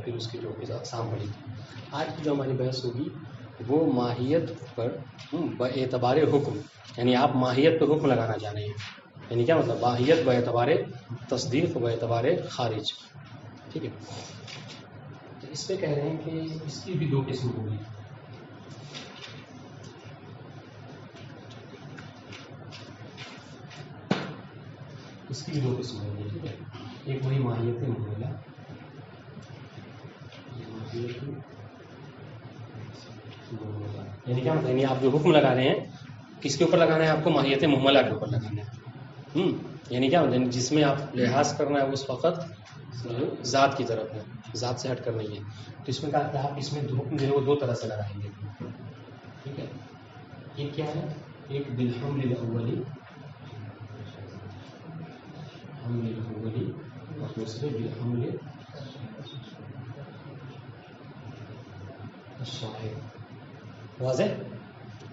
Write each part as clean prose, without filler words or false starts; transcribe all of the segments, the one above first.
پھر اس کی جو اقسام پڑھی تھی. آج کی جو ہماری بحث ہوگی وہ ماہیت پر باعتبار حکم، یعنی آپ ماہیت پہ حکم لگانا چاہ رہے ہیں. یعنی کیا مطلب؟ ماہیت باعتبار تصدیق باعتبار خارج. ٹھیک ہے. تو اس پہ کہہ رہے ہیں کہ اس کی بھی دو قسم ہوگی. اس کی بھی دو قسم ہوگی. ٹھیک ہے. ایک وہی ماہیت محملہ، یعنی کیا مطلب؟ یعنی آپ جو حکم لگا رہے ہیں کس کے اوپر لگانا ہے؟ آپ کو ماہیت محملہ کے اوپر لگانا ہے. یعنی کیا مطلب؟ جس میں آپ لحاظ کرنا ہے اس وقت ذات کی طرف ہے، ذات سے ہٹ کر نہیں ہے. تو اس میں کہا کہ آپ اس میں حکم جو ہے وہ دو طرح سے لگائیں گے. ٹھیک ہے. ایک کیا ہے؟ ایک بالحمل الاولی، حمل الاولی، اور دوسرے بالحمل الشائع. واضح؟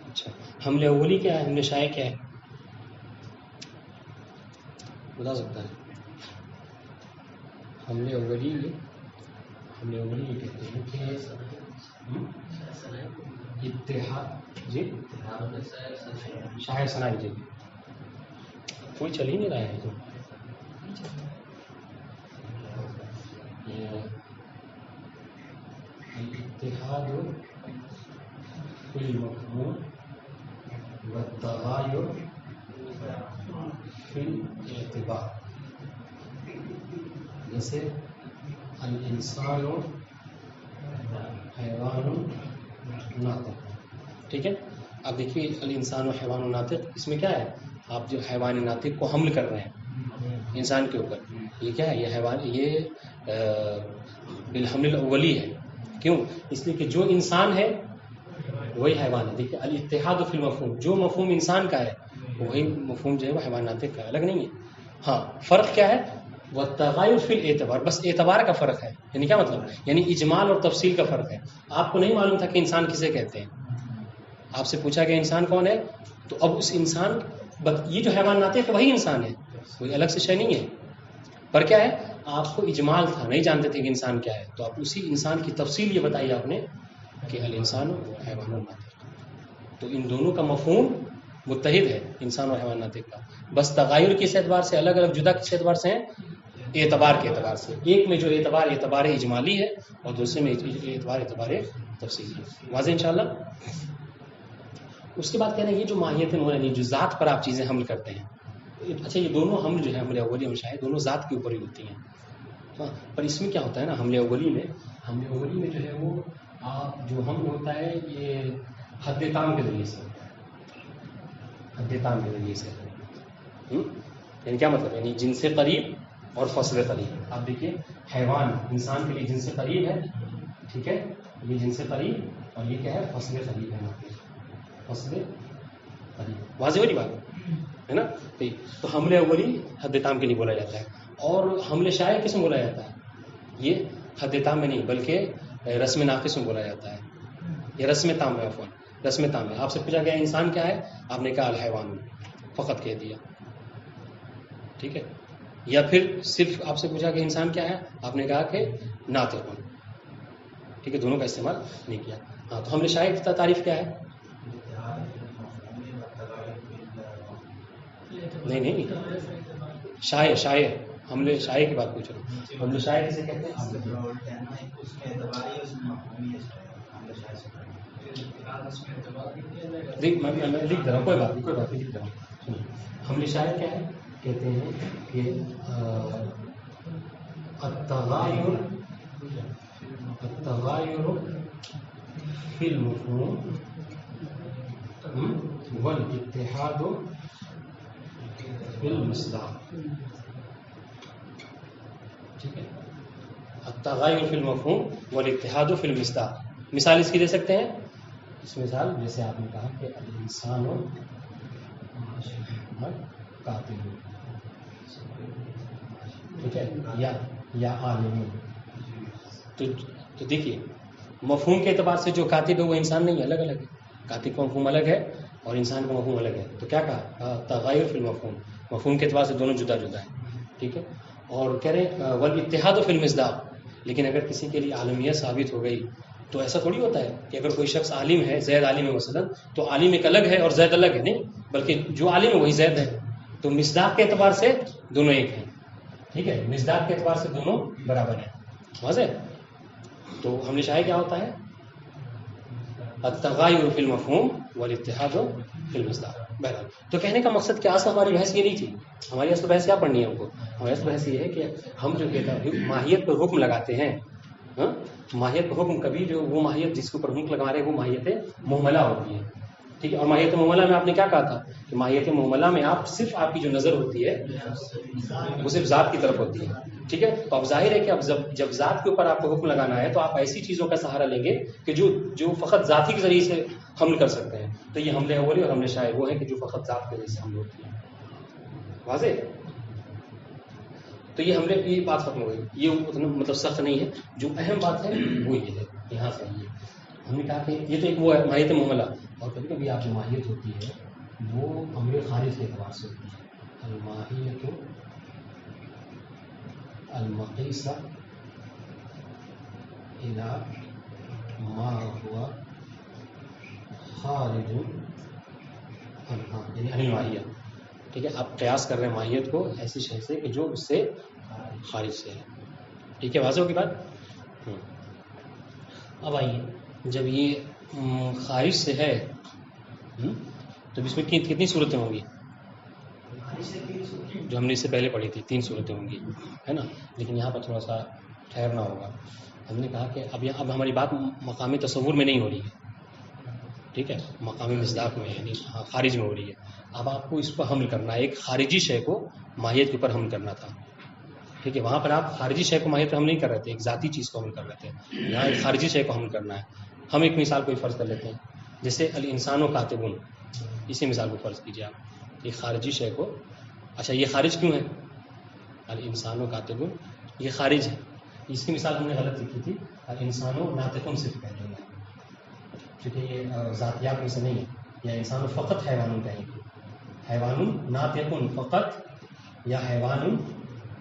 اچھا، حمل اولی کیا ہے؟ حمل شائع کیا ہے؟ بتا سکتا ہے؟ حمل اولی یہ کہتے ہیں کہ اتحاد، جی شائع ثنائی، جی کوئی چل ہی نہیں رہا ہے. تو اتحاد فی المفہوم والتغایر فی الاعتبار. جیسے الانسان حیوان ناطق. ٹھیک ہے. اب دیکھیے الانسان و حیوان ناطق، اس میں کیا ہے؟ آپ جو حیوان ناطق کو حمل کر رہے ہیں انسان کے اوپر، یہ کیا ہے؟ یہ حیوان، یہ بالحمل الاولی ہے. کیوں؟ اس لیے کہ جو انسان ہے وہی حیوان ہے. دیکھیے الاتحاد فی المفہوم، جو مفہوم انسان کا ہے وہی مفہوم جو ہے وہ حیوان ناطق کا ہے، الگ نہیں ہے. ہاں، فرق کیا ہے؟ والتغایر فی الاعتبار، بس اعتبار کا فرق ہے. یعنی کیا مطلب؟ یعنی اجمال اور تفصیل کا فرق ہے. آپ کو نہیں معلوم تھا کہ انسان کسے کہتے ہیں، آپ سے پوچھا کہ انسان کون ہے، تو اب اس انسان، یہ جو حیوان ناطق ہے وہی انسان ہے، کوئی الگ سے شے نہیں ہے. پر کیا ہے؟ آپ کو اجمال تھا، نہیں جانتے تھے کہ انسان کیا ہے، تو آپ اسی انسان کی تفصیل یہ بتائی آپ نے کہ الانسان حیوان ناطق. تو ان دونوں کا مفہوم متحد ہے، انسان اور حیوان ناطق کا. بس تغایر کس اعتبار سے الگ الگ، جدا کس اعتبار سے ہیں؟ اعتبار کے اعتبار سے. ایک میں جو اعتبار اجمالی ہے اور دوسرے میں اعتبار تفصیلی ہے. واضح انشاءاللہ. اس کے بعد کہنا ہے یہ جو ماہیت یعنی جو ذات پر آپ چیزیں حمل کرتے ہیں. اچھا، یہ دونوں حمل جو ہے حمل اولی اور شائع دونوں ذات کے اوپر ہی ہوتی ہیں. ہاں، پر اس میں کیا ہوتا ہے نا، حمل اولی میں جو ہے وہ آپ جو حمل ہوتا ہے یہ حد تام کے ذریعے سے ہوتا ہے. حد تام کے ذریعے سے یعنی کیا مطلب؟ یعنی جن سے قریب اور فصل قریب. آپ دیکھیے حیوان انسان کے لیے جن سے قریب ہے، ٹھیک ہے، یہ جن سے قریب، اور یہ کیا ہے؟ فصل قریب ہے. فصل قریب. واضح ہو رہی بات ہے نا؟ تو حمل اولی حد تام کے لیے بولا جاتا ہے. اور حمل شائع کس میں بولا جاتا ہے؟ یہ حد تام میں نہیں بلکہ رسم ناقص میں بولا جاتا ہے. یہ رسم تام ہے، عفواً رسم تام ہے. آپ سے پوچھا گیا انسان کیا ہے، آپ نے کہا الحیوان، فقط کہہ دیا. ٹھیک ہے. یا پھر صرف آپ سے پوچھا کہ انسان کیا ہے، آپ نے کہا کہ ناطق. ٹھیک ہے، دونوں کا استعمال نہیں کیا. ہاں، تو حمل شائع کی تعریف کیا ہے؟ نہیں، شائع حمل شائع کی بات پوچھ رہا ہوں. حمل شائع کسے کہتے ہیں؟ میں لکھ رہا ہوں، کوئی بات نہیں لکھ رہا ہوں. حمل شائع کیا ہے؟ کہتے ہیں کہ التغایر فی المفہوم والاتحاد فی المصداق. ٹھیک ہے. التغایر فی المفہوم والاتحاد فی المصداق. مثال اس کی دے سکتے ہیں. اس مثال جیسے آپ نے کہا کہ الانسان قاتل، ٹھیک ہے، یا عالم. تو دیکھیے مفہوم کے اعتبار سے جو کاتب ہے وہ انسان نہیں ہے، الگ الگ ہے. کاتب کا مفہوم الگ ہے اور انسان کا مفہوم الگ ہے. تو کیا کہا؟ تغایر فی المفہوم، مفہوم کے اعتبار سے دونوں جدا جدا ہے. ٹھیک ہے. اور کہہ رہے ہیں والاتحاد فی المصداق، لیکن اگر کسی کے لیے عالمیت ثابت ہو گئی تو ایسا تھوڑی ہوتا ہے کہ اگر کوئی شخص عالم ہے، زید عالم ہے مثلا، تو عالم ایک الگ ہے اور زید الگ ہے، نہیں، بلکہ جو عالم ہے وہی زید ہے. تو مصداق کے اعتبار سے دونوں ایک ہیں. ٹھیک ہے، مصداق کے اعتبار سے دونوں برابر ہیں. واضح؟ تو ہم نے چاہے کیا ہوتا ہے التغایر فی المفہوم والاتحاد فی المصداق. بہرحال تو کہنے کا مقصد کیا، اصل ہماری بحث یہ نہیں تھی. ہماری اصل بحث کیا پڑھنی ہے ہم کو؟ ہماری اصل بحث یہ ہے کہ ہم جو ماہیت پر حکم لگاتے ہیں، ماہیت پر حکم کبھی جو وہ ماہیت جس کے اوپر حکم لگا رہے ہیں وہ ماہیت مہملہ ہوتی ہے. ٹھیک ہے، اور ماہیت مہملہ میں آپ نے کیا کہا تھا کہ ماہیت مہملہ میں صرف آپ کی جو نظر ہوتی ہے وہ صرف ذات کی طرف ہوتی ہے. ٹھیک ہے، تو اب ظاہر ہے کہ اب جب ذات کے اوپر آپ کو حکم لگانا ہے تو آپ ایسی چیزوں کا سہارا لیں گے کہ جو فقط ذاتی کے ذریعے سے حمل کر سکتے ہیں. تو یہ حملے اولی اور حملے شائع وہ ہیں کہ جو فقط ذات کے ذریعے سے حمل ہوتی ہیں. واضح؟ تو یہ حملے کی بات ختم ہو گئی. یہ اتنا مطلب سخت نہیں ہے. جو اہم بات ہے وہ یہ ہے، یہاں سے ہم نے کہا کہ یہ تو ایک وہ ہے ماہیت معاملہ، اور کبھی کبھی آپ جو ماہیت ہوتی ہے وہ امر خارج کے اعتبار سے ہوتی ہے. الماہیت المقیسہ الی ما ہوا خارج عنہا، یعنی عن الماہیہ. ٹھیک ہے، آپ قیاس کر رہے ہیں ماہیت کو ایسی شے سے کہ جو اس سے خارج سے ہے. ٹھیک ہے، واضح ہوگی بات. اب آئیے، جب یہ خارج سے ہے تو اس میں کتنی صورتیں ہوں گی؟ جو ہم نے اس سے پہلے پڑھی تھی 3 صورتیں ہوں گی، ہے نا. لیکن یہاں پر تھوڑا سا ٹھہرنا ہوگا. ہم نے کہا کہ اب ہماری بات مقامی تصور میں نہیں ہو رہی ہے. ٹھیک ہے، مقامی مصداق میں یعنی خارج میں ہو رہی ہے. اب آپ کو اس پر حمل کرنا ہے، ایک خارجی شے کو ماہیت کے اوپر حمل کرنا تھا. ٹھیک ہے، وہاں پر آپ خارجی شے کو ماہیت پر حمل نہیں کر رہے تھے، ایک ذاتی چیز کو حمل کر رہے تھے. یہاں ایک خارجی شے کو حمل کرنا ہے. ہم ایک مثال کوئی فرض کر لیتے ہیں، جیسے الانسان و کاتبون. اسی مثال کو فرض کیجیے آپ، ایک خارجی شے کو. اچھا، یہ خارج کیوں ہے؟ الانسان و کاتبون یہ خارج ہے. اس کی مثال ہم نے غلط لکھی تھی، الانسان و ناطقون صرف کہہ دیں گے، کیونکہ یہ ذاتیات میں سے نہیں ہے. یا انسان فقط حیوان کہیں گے، حیوان ناطقون فقط یا حیوان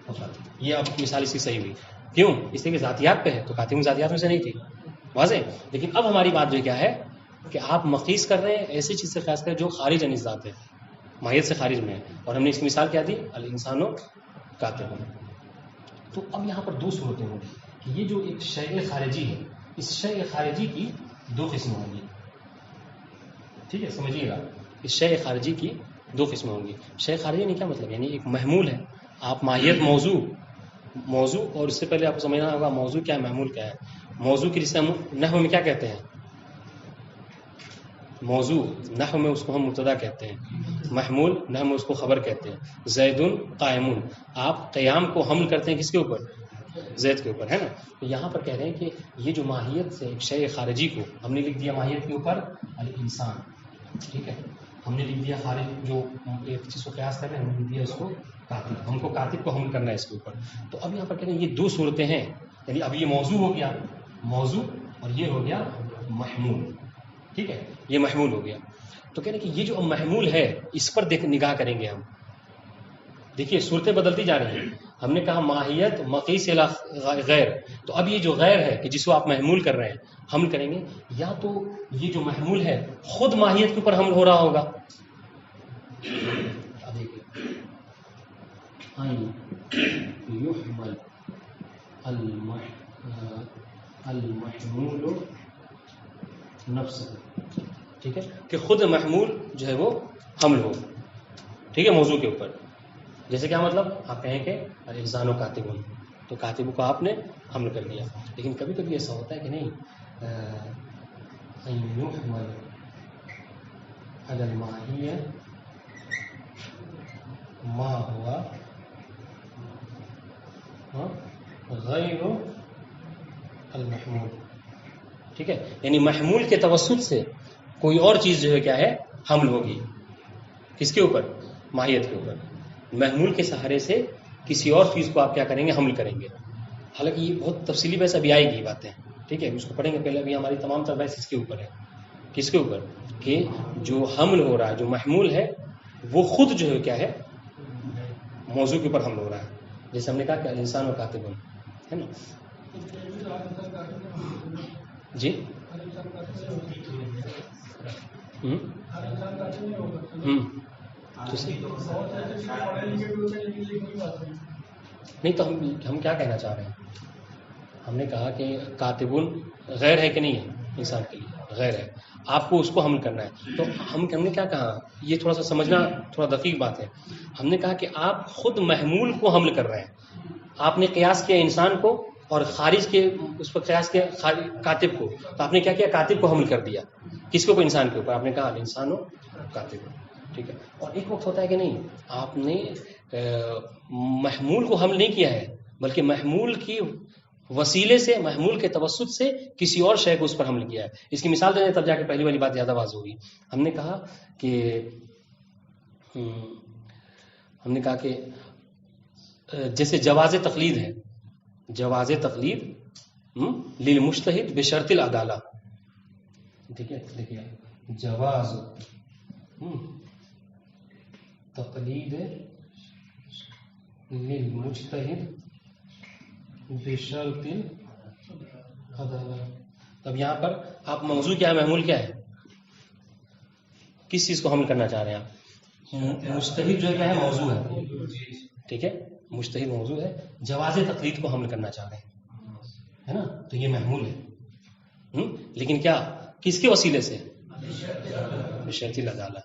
فقط. یہ اب مثال اس کی صحیح ہوئی. کیوں؟ اس لیے کہ ذاتیات پہ ہے تو کاتبون ذاتیات میں سے نہیں تھی. واضح؟ لیکن اب ہماری بات جو کیا ہے کہ آپ مقیس کر رہے ہیں ایسی چیز سے قیاس کریں جو خارج عن ذات ہے، ماہیت سے خارج میں ہے. اور ہم نے اس کی مثال کیا دی؟ الانسان و کاتبون. تو اب یہاں پر 2 صورتیں ہوں گی کہ یہ جو ایک شیء خارجی ہے، اس شیء خارجی کی 2 قسمیں ہوں گی. ٹھیک ہے، سمجھیے گا، اس شیء خارجی کی 2 قسمیں ہوں گی. شیء خارجی نہیں کیا مطلب؟ یعنی ایک محمول ہے. آپ ماہیت موضوع اور اس سے پہلے آپ کو سمجھنا ہوگا موضوع کیا ہے، محمول کیا ہے. موضوع کی جسے ہم نحو میں کیا کہتے ہیں؟ موضوع نحو میں اس کو ہم مبتدا کہتے ہیں، محمول نحو میں اس کو خبر کہتے ہیں. زید قائمون، آپ قیام کو حمل کرتے ہیں کس کے اوپر؟ زید کے اوپر، ہے نا. تو یہاں پر کہہ رہے ہیں کہ یہ جو ماہیت سے ایک شیء خارجی کو ہم نے لکھ دیا ماہیت کے اوپر الانسان. ٹھیک ہے، ہم نے لکھ دیا خارج جو ایک چیز کو قیاس کر رہے ہیں، ہم نے لکھ دیا اس کو کاتب. ہم کو کاتب کو حمل کرنا ہے اس کے اوپر. تو اب یہاں پر کہہ رہے ہیں یہ 2 صورتیں ہیں. یعنی اب یہ موضوع ہو گیا، موضوع، اور یہ ہو گیا محمول. ٹھیک ہے، یہ محمول ہو گیا. تو کہہ رہے ہیں کہ یہ جو محمول ہے اس پر نگاہ کریں گے ہم. دیکھیے صورتیں بدلتی جا رہی ہیں. ہم نے کہا ماہیت مقیس الی غیر، تو اب یہ جو غیر ہے کہ جس کو آپ محمول کر رہے ہیں حمل کریں گے، یا تو یہ جو محمول ہے خود ماہیت کے اوپر حمل ہو رہا ہوگا. اب دیکھیے یحمل المحمول نفس. ٹھیک ہے، کہ خود محمول جو ہے وہ حمل ہو. ٹھیک ہے، موضوع کے اوپر. جیسے کیا مطلب؟ آپ کہیں کہ الانسان و کاتبون، تو کاتب کو آپ نے حمل کر دیا. لیکن کبھی کبھی ایسا ہوتا ہے کہ نہیں، یحمل علی الماہیہ ما ہوا غیر المحمول. ٹھیک ہے، یعنی محمول کے توسط سے کوئی اور چیز جو ہے کیا ہے، حمل ہوگی. کس کے اوپر؟ ماہیت کے اوپر. محمول کے سہارے سے کسی اور چیز کو آپ کیا کریں گے، حمل کریں گے. حالانکہ یہ بہت تفصیلی بحث ابھی آئے گی باتیں. ٹھیک ہے، اس کو پڑھیں گے. پہلے ابھی ہماری تمام تر بحث اس کے اوپر ہے. کس کے اوپر؟ کہ جو حمل ہو رہا ہے، جو محمول ہے، وہ خود جو ہے کیا ہے، موضوع کے اوپر حمل ہو رہا ہے. جیسے ہم نے کہا کہ الانسان و کاتبون، ہے نا. جی نہیں تو ہم کیا کہنا چاہ رہے ہیں؟ ہم نے کہا کہ کاتبون غیر ہے کہ نہیں ہے انسان کے لیے؟ غیر ہے. آپ کو اس کو حمل کرنا ہے. تو ہم نے کیا کہا؟ یہ تھوڑا سا سمجھنا تھوڑا دقیق بات ہے. ہم نے کہا کہ آپ خود محمول کو حمل کر رہے ہیں. آپ نے قیاس کیا انسان کو اور خارج کے اس پر قیاس کیا کاتب کو. تو آپ نے کیا کیا؟ کاتب کو حمل کر دیا. کس کو؟ انسان کے اوپر. آپ نے کہا انسان ہو کاتب ہو. ٹھیک ہے. اور ایک وقت ہوتا ہے کہ نہیں آپ نے محمول کو حمل نہیں کیا ہے بلکہ محمول کی وسیلے سے، محمول کے توسط سے کسی اور شے کو اس پر حمل کیا ہے. اس کی مثال دیں تب جا کے پہلی والی بات زیادہ واضح ہوگی. ہم نے کہا کہ جیسے جواز تقلید ہے، جواز تقلید للمجتہد بشرط العدالہ. ٹھیک ہے. دیکھیے جواز تقلید للمجتہد بشرط العدالہ. تب یہاں پر آپ موضوع کیا ہے، محمول کیا ہے، کس چیز کو حمل کرنا چاہ رہے ہیں آپ؟ مجتہد جو ہے موضوع ہے. ٹھیک ہے. مجتہد موضوع ہے، جواز تقلید کو حمل کرنا چاہ رہے ہیں، ہے نا. تو یہ محمول ہے. لیکن کیا کس کے وسیلے سے؟ بشرط العدالہ.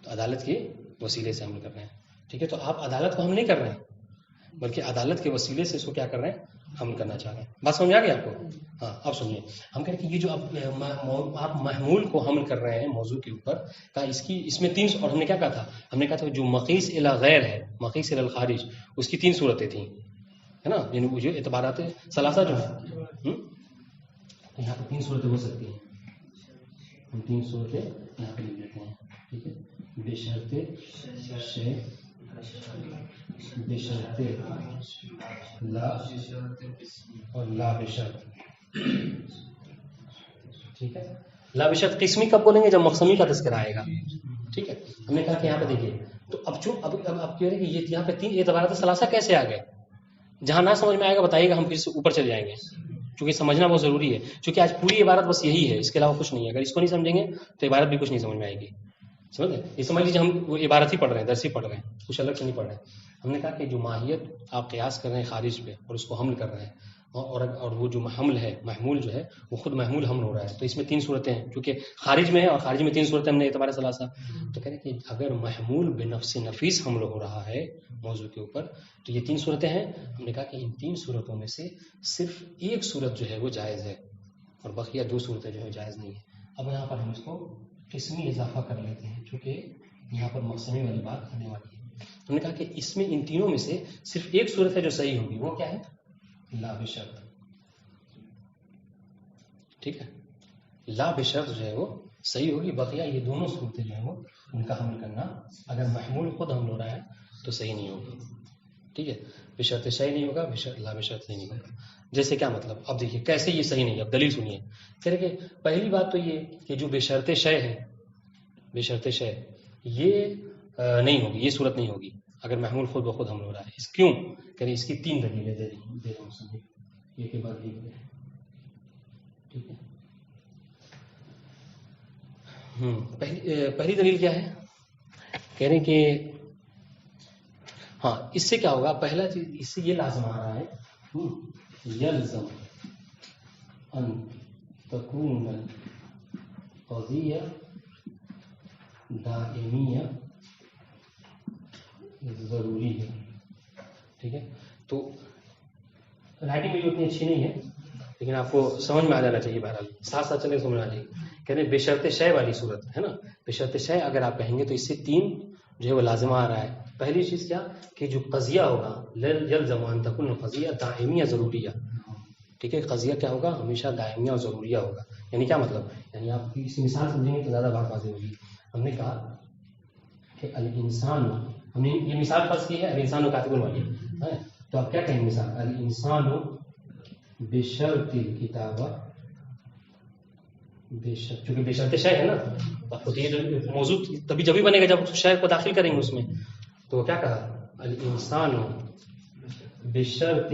تو عدالت کے وسیلے سے حمل کر رہے ہیں. ٹھیک ہے. تو آپ عدالت کو حمل نہیں کر رہے ہیں بلکہ عدالت کے وسیلے سے اس کو کیا کر رہے ہیں؟ حمل کرنا چاہ رہے ہیں. بات سمجھ آ گئی آپ کو؟ ہاں. اب سنیے، ہم کہہ رہے ہیں کہ یہ جو آپ محمول کو حمل کر رہے ہیں موضوع کے اوپر کا، اس میں تین، اور ہم نے کیا کہا تھا؟ ہم نے کہا تھا جو مقیس الی غیر ہے، مقیس الی الخارج، اس کی تین صورتیں تھیں، ہے نا. یعنی جو اعتبارات ثلاثہ جو ہیں، یہاں پہ تین صورتیں ہو سکتی ہیں. ہم تین صورتیں یہاں پہ لکھ دیتے ہیں. ٹھیک ہے. بشرط شے، بشرط لا، اور لا بشرط. ٹھیک ہے. لا بشرط قسمی کب بولیں گے؟ جب مقسمی کا تذکرہ آئے گا. ٹھیک ہے. ہم نے کہا کہ یہاں پہ دیکھیے، تو اب آپ کہہ رہے ہیں کہ یہ یہاں پہ تین اعتبارات ثلاثہ کیسے آ گئے؟ جہاں نہ سمجھ میں آئے گا بتائیے گا، ہم پھر سے اوپر چلے جائیں گے، کیونکہ سمجھنا بہت ضروری ہے. چونکہ آج پوری عبارت بس یہی ہے، اس کے علاوہ کچھ نہیں ہے. اگر اس کو نہیں سمجھیں گے تو عبارت بھی کچھ نہیں سمجھ میں آئے گی. سمجھ گئے؟ یہ سمجھ لیجیے ہم وہ عبارت ہی پڑھ رہے ہیں، درس ہی پڑھ رہے ہیں، کچھ الگ سے نہیں پڑھ رہے ہیں. ہم نے کہا کہ جو ماہیت آپ قیاس کر رہے ہیں خارج پہ اور اس کو حمل کر رہے ہیں، اور وہ جو حمل ہے، محمول جو ہے وہ خود محمول حمل ہو رہا ہے. تو اس میں تین صورتیں ہیں، کیونکہ خارج میں ہے اور خارج میں تین صورتیں ہم نے اعتبار ثلاثہ. تو کہہ رہے ہیں کہ اگر محمول بنفس نفیس حمل ہو رہا ہے موضوع کے اوپر تو یہ تین صورتیں ہیں. ہم نے کہا کہ ان تین صورتوں میں سے صرف ایک صورت جو ہے وہ جائز ہے اور بقیہ دو صورتیں جو ہے جائز نہیں ہے. اب یہاں پر ہم اس کو قسمی اضافہ کر لیتے ہیں، چونکہ یہاں پر مقسمی والی بات آنے والی ہے. ہم نے کہا کہ اس میں ان تینوں میں سے صرف ایک صورت ہے جو صحیح ہوگی، وہ کیا ہے؟ لا بشرط. ٹھیک ہے. لا بشرط جو ہے وہ صحیح ہوگی. بقیہ یہ دونوں صورتیں جو ہیں وہ ان کا حمل کرنا اگر محمول خود حمل ہو رہا ہے تو صحیح نہیں ہوگی. ٹھیک ہے. بشرط صحیح نہیں ہوگا، لا بشرط صحیح نہیں ہوگا. جیسے کیا مطلب؟ اب دیکھیے کیسے یہ صحیح نہیں ہے. اب دلیل سنیے. کہہ رہے کہ پہلی بات تو یہ کہ جو بشرط شے ہے، بشرط شے یہ نہیں ہوگی، یہ صورت نہیں ہوگی اگر محمول خود بخود حمل ہو رہا ہے. اس کیوں؟ کہ اس کی تین دلیلیں دے رہا ہوں سمجھے، ایک کے بعد ایک. ٹھیک ہے. پہلی دلیل کیا ہے؟ کہہ رہے ہیں کہ ہاں اس سے کیا ہوگا؟ پہلا چیز اس سے یہ لازم آ رہا ہے، یلزم ان تکون القضیہ دائمیہ ضروری ہے. ٹھیک ہے. تو رائٹنگ میری اتنی اچھی نہیں ہے لیکن آپ کو سمجھ میں آ جانا چاہیے. بہرحال ساتھ ساتھ چلے سمجھ آ جائے گی. کہتے ہیں بشرط شے والی صورت ہے نا، بشرط شے اگر آپ کہیں گے تو اس سے تین جو ہے وہ لازمہ آ رہا ہے. پہلی چیز کیا کہ جو قضیہ ہوگا یلزم ان تکون القضیہ دائمیہ ضروریہ. ٹھیک ہے. قضیہ کیا ہوگا؟ ہمیشہ دائمیہ اور ضروریہ ہوگا. یعنی کیا مطلب؟ یعنی آپ اس مثال سمجھیں گے تو زیادہ بات واضح ہوگی. ہم نے کہا کہ الانسان، ہم نے یہ مثال فرض کی ہے الانسان کاتب والی ہے، تو آپ کیا کہیں گے مثال؟ الانسان بشرط الکتابہ، چونکہ بشرط شے ہے نا، یہ موضوع تبھی جبھی بنے گا جب شے کو داخل کریں گے اس میں. تو کیا کہا؟ الانسان بشرط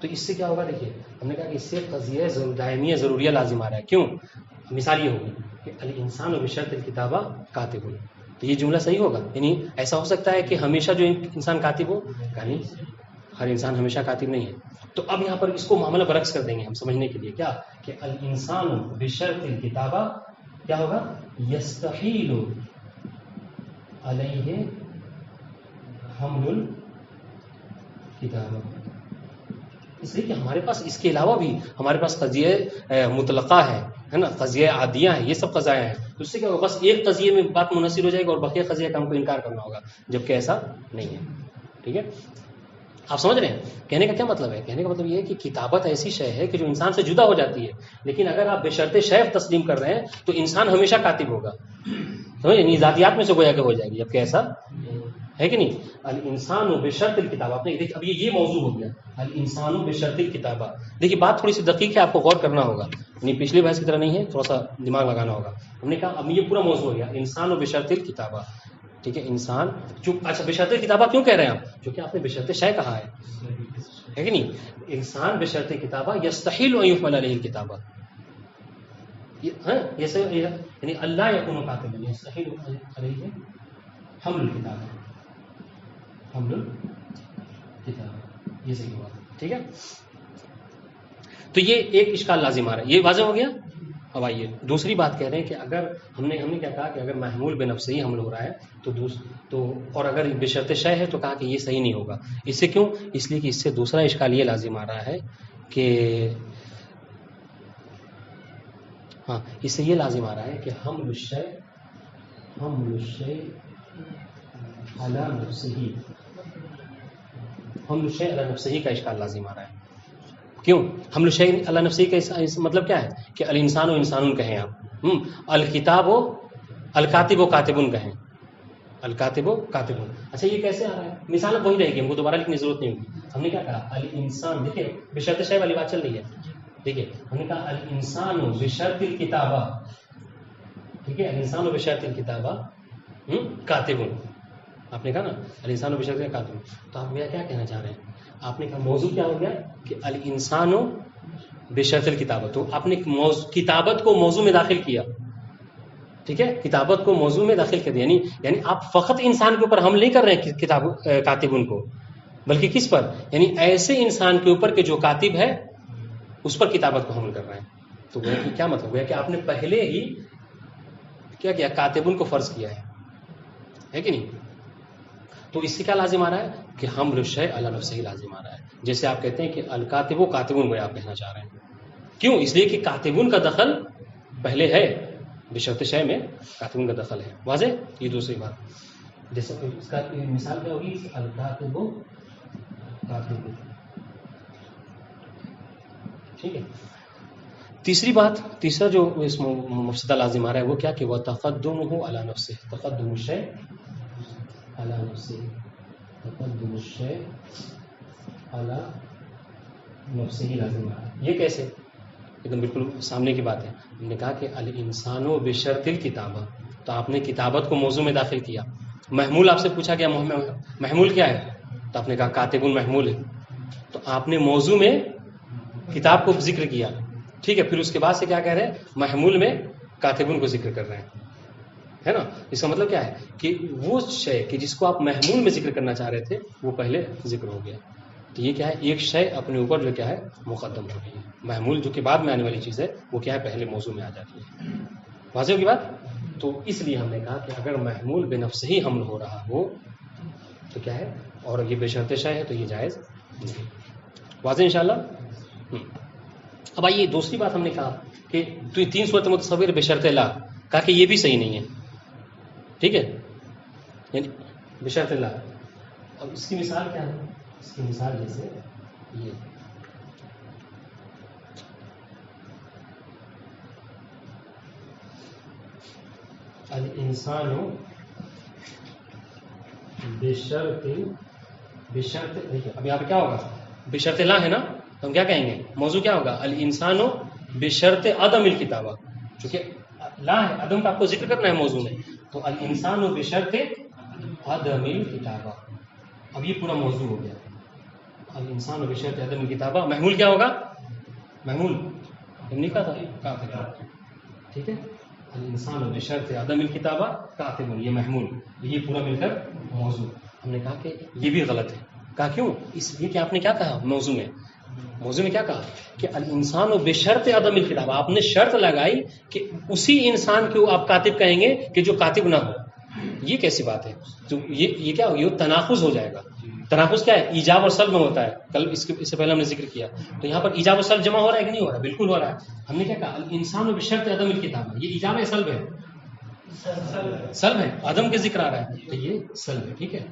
تو اس سے کیا ہوگا، دیکھیے ہم نے کہا کہ اس سے قضیہ دائمیہ ضروریہ لازم آ رہا ہے. کیوں؟ مثال یہ ہوگی کہ الانسان بشرط الکتابہ کاتب، تو یہ جملہ صحیح ہوگا. یعنی ایسا ہو سکتا ہے کہ ہمیشہ جو انسان کاتب ہو، یعنی ہر انسان ہمیشہ کاتب نہیں ہے. تو اب یہاں پر اس کو معاملہ برعکس کر دیں گے ہم سمجھنے کے لیے. کیا کہ الانسان بشرط الکتابہ کیا ہوگا، یستحیل علیہ حمل الکتابہ. اس لیے کہ ہمارے پاس اس کے علاوہ بھی ہمارے پاس قضیہ مطلقہ ہے نا، قضیہ عادیہ ہیں، یہ سب قضایا ہیں. تو اس سے کیا ہوگا، بس ایک قضیے میں بات منحصر ہو جائے گا اور بقیہ قضیہ کا ہم کو انکار کرنا ہوگا، جبکہ ایسا نہیں ہے. ٹھیک ہے، آپ سمجھ رہے ہیں کہنے کا کیا مطلب ہے؟ کہنے کا مطلب یہ ہے کہ کتابت ایسی شے ہے کہ جو انسان سے جدا ہو جاتی ہے، لیکن اگر آپ بشرط شیف تسلیم کر رہے ہیں تو انسان ہمیشہ کاتب ہوگا. سمجھے، ذاتیات میں سے گویا کہ ہو جائے گی، جبکہ ایسا ہے کہ نہیں. الانسان بشرط الکتابہ، آپ نے دیکھیں اب یہ موضوع ہو گیا، الانسان بشرط الکتابہ. دیکھیے بات تھوڑی سی دقیق ہے، آپ کو غور کرنا ہوگا، یعنی پچھلی بحث کی طرح نہیں ہے، تھوڑا سا دماغ لگانا ہوگا. ہم نے کہا اب یہ پورا موضوع ہو گیا انسان بشرط الکتابہ. ٹھیک ہے، انسان جو اچھا بشرط الکتابہ کیوں کہہ رہے ہیں آپ؟ کیونکہ آپ نے بشرط شے کہا ہے کہ نہیں. انسان بشرط الکتابہ یستحیل ان یحمل علیہ الکتابہ، یعنی اللہ یکون کاتبا یستحیل علیہ حمل الکتابہ، حمل الکتابہ، یہ صحیح ہوا. ٹھیک ہے، تو یہ ایک اشکال لازم آ رہا ہے، یہ واضح ہو گیا. اب آئیے دوسری بات کہہ رہے ہیں کہ اگر ہم نے کیا کہا کہ اگر محمول بنفسہ ہی حمل ہو رہا ہے تو اور اگر بشرط شے ہے تو کہا کہ یہ صحیح نہیں ہوگا. اس سے کیوں؟ اس لیے کہ اس سے دوسرا اشکال یہ لازم آ رہا ہے کہ ہاں اس سے یہ لازم آ رہا ہے کہ حمل الشیء علی نفسہ، حمل الشیء علی نفسہ کا اشکال لازم آ رہا ہے. کیوں حمل الشیء علی نفسہ کا مطلب کیا ہے کہ الانسان و انسان کہیں آپ، الکتاب و الکاتب و کاتبن کہیں، الکاتب و کاتبن. اچھا یہ کیسے آ رہا ہے؟ مثال وہی رہے گی، ہم کو دوبارہ لکھنے کی ضرورت نہیں ہوگی. ہم نے کیا کہا الانسان، دیکھیے بشرط شے والی بات چل رہی ہے. دیکھیے ہم نے کہا الانسان بشرط الکتابہ، ٹھیک ہے، الانسان بشرط الکتابہ کاتبن. آپ نے کہا نا الانسان بشرط کاتبن، تو آپ میرا کیا کہنا چاہ رہے ہیں؟ آپ نے کہا موضوع کیا ہو گیا کہ الانسان بشرط الکتابہ، تو آپ نے کتابت کو موضوع میں داخل کیا. ٹھیک ہے، کتابت کو موضوع میں داخل کر دیا، یعنی آپ فقط انسان کے اوپر حمل نہیں کر رہے ہیں کتاب کاتبن کو، بلکہ کس پر؟ یعنی ایسے انسان کے اوپر کہ جو کاتب ہے اس پر کتابت کو حمل کر رہے ہیں. تو گویا کہ کیا مطلب ہے کہ آپ نے پہلے ہی کیا کیا، کاتبن کو فرض کیا ہے کہ نہیں. تو اس سے کیا لازم آ رہا ہے کہ حمل الشیء علی نفسہ لازم آ رہا ہے. جیسے آپ کہتے ہیں کہ الکاتب و کاتبن، گویا آپ کہنا چاہ رہے ہیں. کیوں؟ اس لیے کہ کاتبن کا دخل پہلے ہے، بشرط شے میں کاتبن کا دخل ہے. واضح؟ یہ دوسری بات. جیسے اس کا مثال کیا ہوگی، الکاتب و کاتبن. ٹھیک ہے، تیسری بات، تیسرا جو اس مفسدہ لازم آ رہا ہے وہ کیا کہ وہ تقدمہ علی نفسہ، تقدم الشیء علی نفسہ، تقدم الشیء علی نفسہ ہی لازم آ رہا ہے. یہ کیسے؟ ایک دم بالکل سامنے کی بات ہے. ہم نے کہا کہ الانسان بشرط الکتابہ، تو آپ نے کتابت کو موضوع میں داخل کیا. محمول آپ سے پوچھا گیا محمول کیا ہے، تو آپ نے کہا کاتب محمول ہے. تو آپ نے موضوع میں کتاب کو ذکر کیا. ٹھیک ہے، پھر اس کے بعد سے کیا کہہ رہے ہیں، محمول میں کاتبن کو ذکر کر رہے ہیں، ہے نا. اس کا مطلب کیا ہے کہ وہ شے کہ جس کو آپ محمول میں ذکر کرنا چاہ رہے تھے وہ پہلے ذکر ہو گیا. تو یہ کیا ہے، ایک شے اپنے اوپر جو کیا ہے مقدم ہو گئی ہے. محمول جو کہ بعد میں آنے والی چیز ہے وہ کیا ہے پہلے موضوع میں آ جاتی ہے. واضح ہوگی بات. تو اس لیے ہم نے کہا کہ اگر محمول بنفسہ ہی حمل ہو رہا ہو تو کیا ہے، اور یہ بشرط شے ہے تو یہ جائز نہیں. واضح انشاءاللہ. اب آئیے دوسری بات ہم نے کہا کہ تین صورت متصور بشرط لا، کہا کہ یہ بھی صحیح نہیں ہے. ٹھیک ہے، یعنی بشرط لا. اب اس کی مثال کیا ہے؟ اس کی مثال جیسے یہ الانسان بشرط دیکھیے اب یہاں پہ کیا ہوگا؟ بشرط لا ہے نا، تو ہم کیا کہیں گے؟ موضوع کیا ہوگا؟ الانسان بشرط عدم الکتابہ، چونکہ لا ہے، عدم کا آپ کو ذکر کرنا ہے موضوع میں، تو الانسان بشرط عدم الکتابہ. اب یہ پورا موضوع ہو گیا. الانسان بشرط عدم الکتابہ. محمول کیا ہوگا؟ محمول ہم نے کہا تھا کاتب، ٹھیک ہے. الانسان بشرط عدم الکتابہ کاتب، یہ محمول، یہ پورا مل کر موضوع. ہم نے کہا کہ یہ بھی غلط ہے. کہا کیوں؟ اس لیے کہ آپ نے کیا کہا موضوع میں کیا کہا کہ الانسان بشرط عدم الکتابہ. آپ نے شرط لگائی کہ اسی انسان کو آپ کاتب کہیں گے کہ جو کاتب نہ ہو. یہ کیسی بات ہے؟ تو یہ کیا ہوگی؟ تناقض ہو جائے گا. تناقض کیا ہے؟ ایجاب اور سلب میں ہوتا ہے. کل اس سے پہلے ہم نے ذکر کیا. تو یہاں پر ایجاب اور سلب جمع ہو رہا ہے کہ نہیں ہو رہا؟ بالکل ہو رہا ہے. ہم نے کیا کہا؟ الانسان بشرط عدم الکتابہ. یہ ایجاب ہے سلب ہے؟ سلب ہے. عدم کے ذکر آ رہا ہے تو یہ سلب ہے. ٹھیک ہے،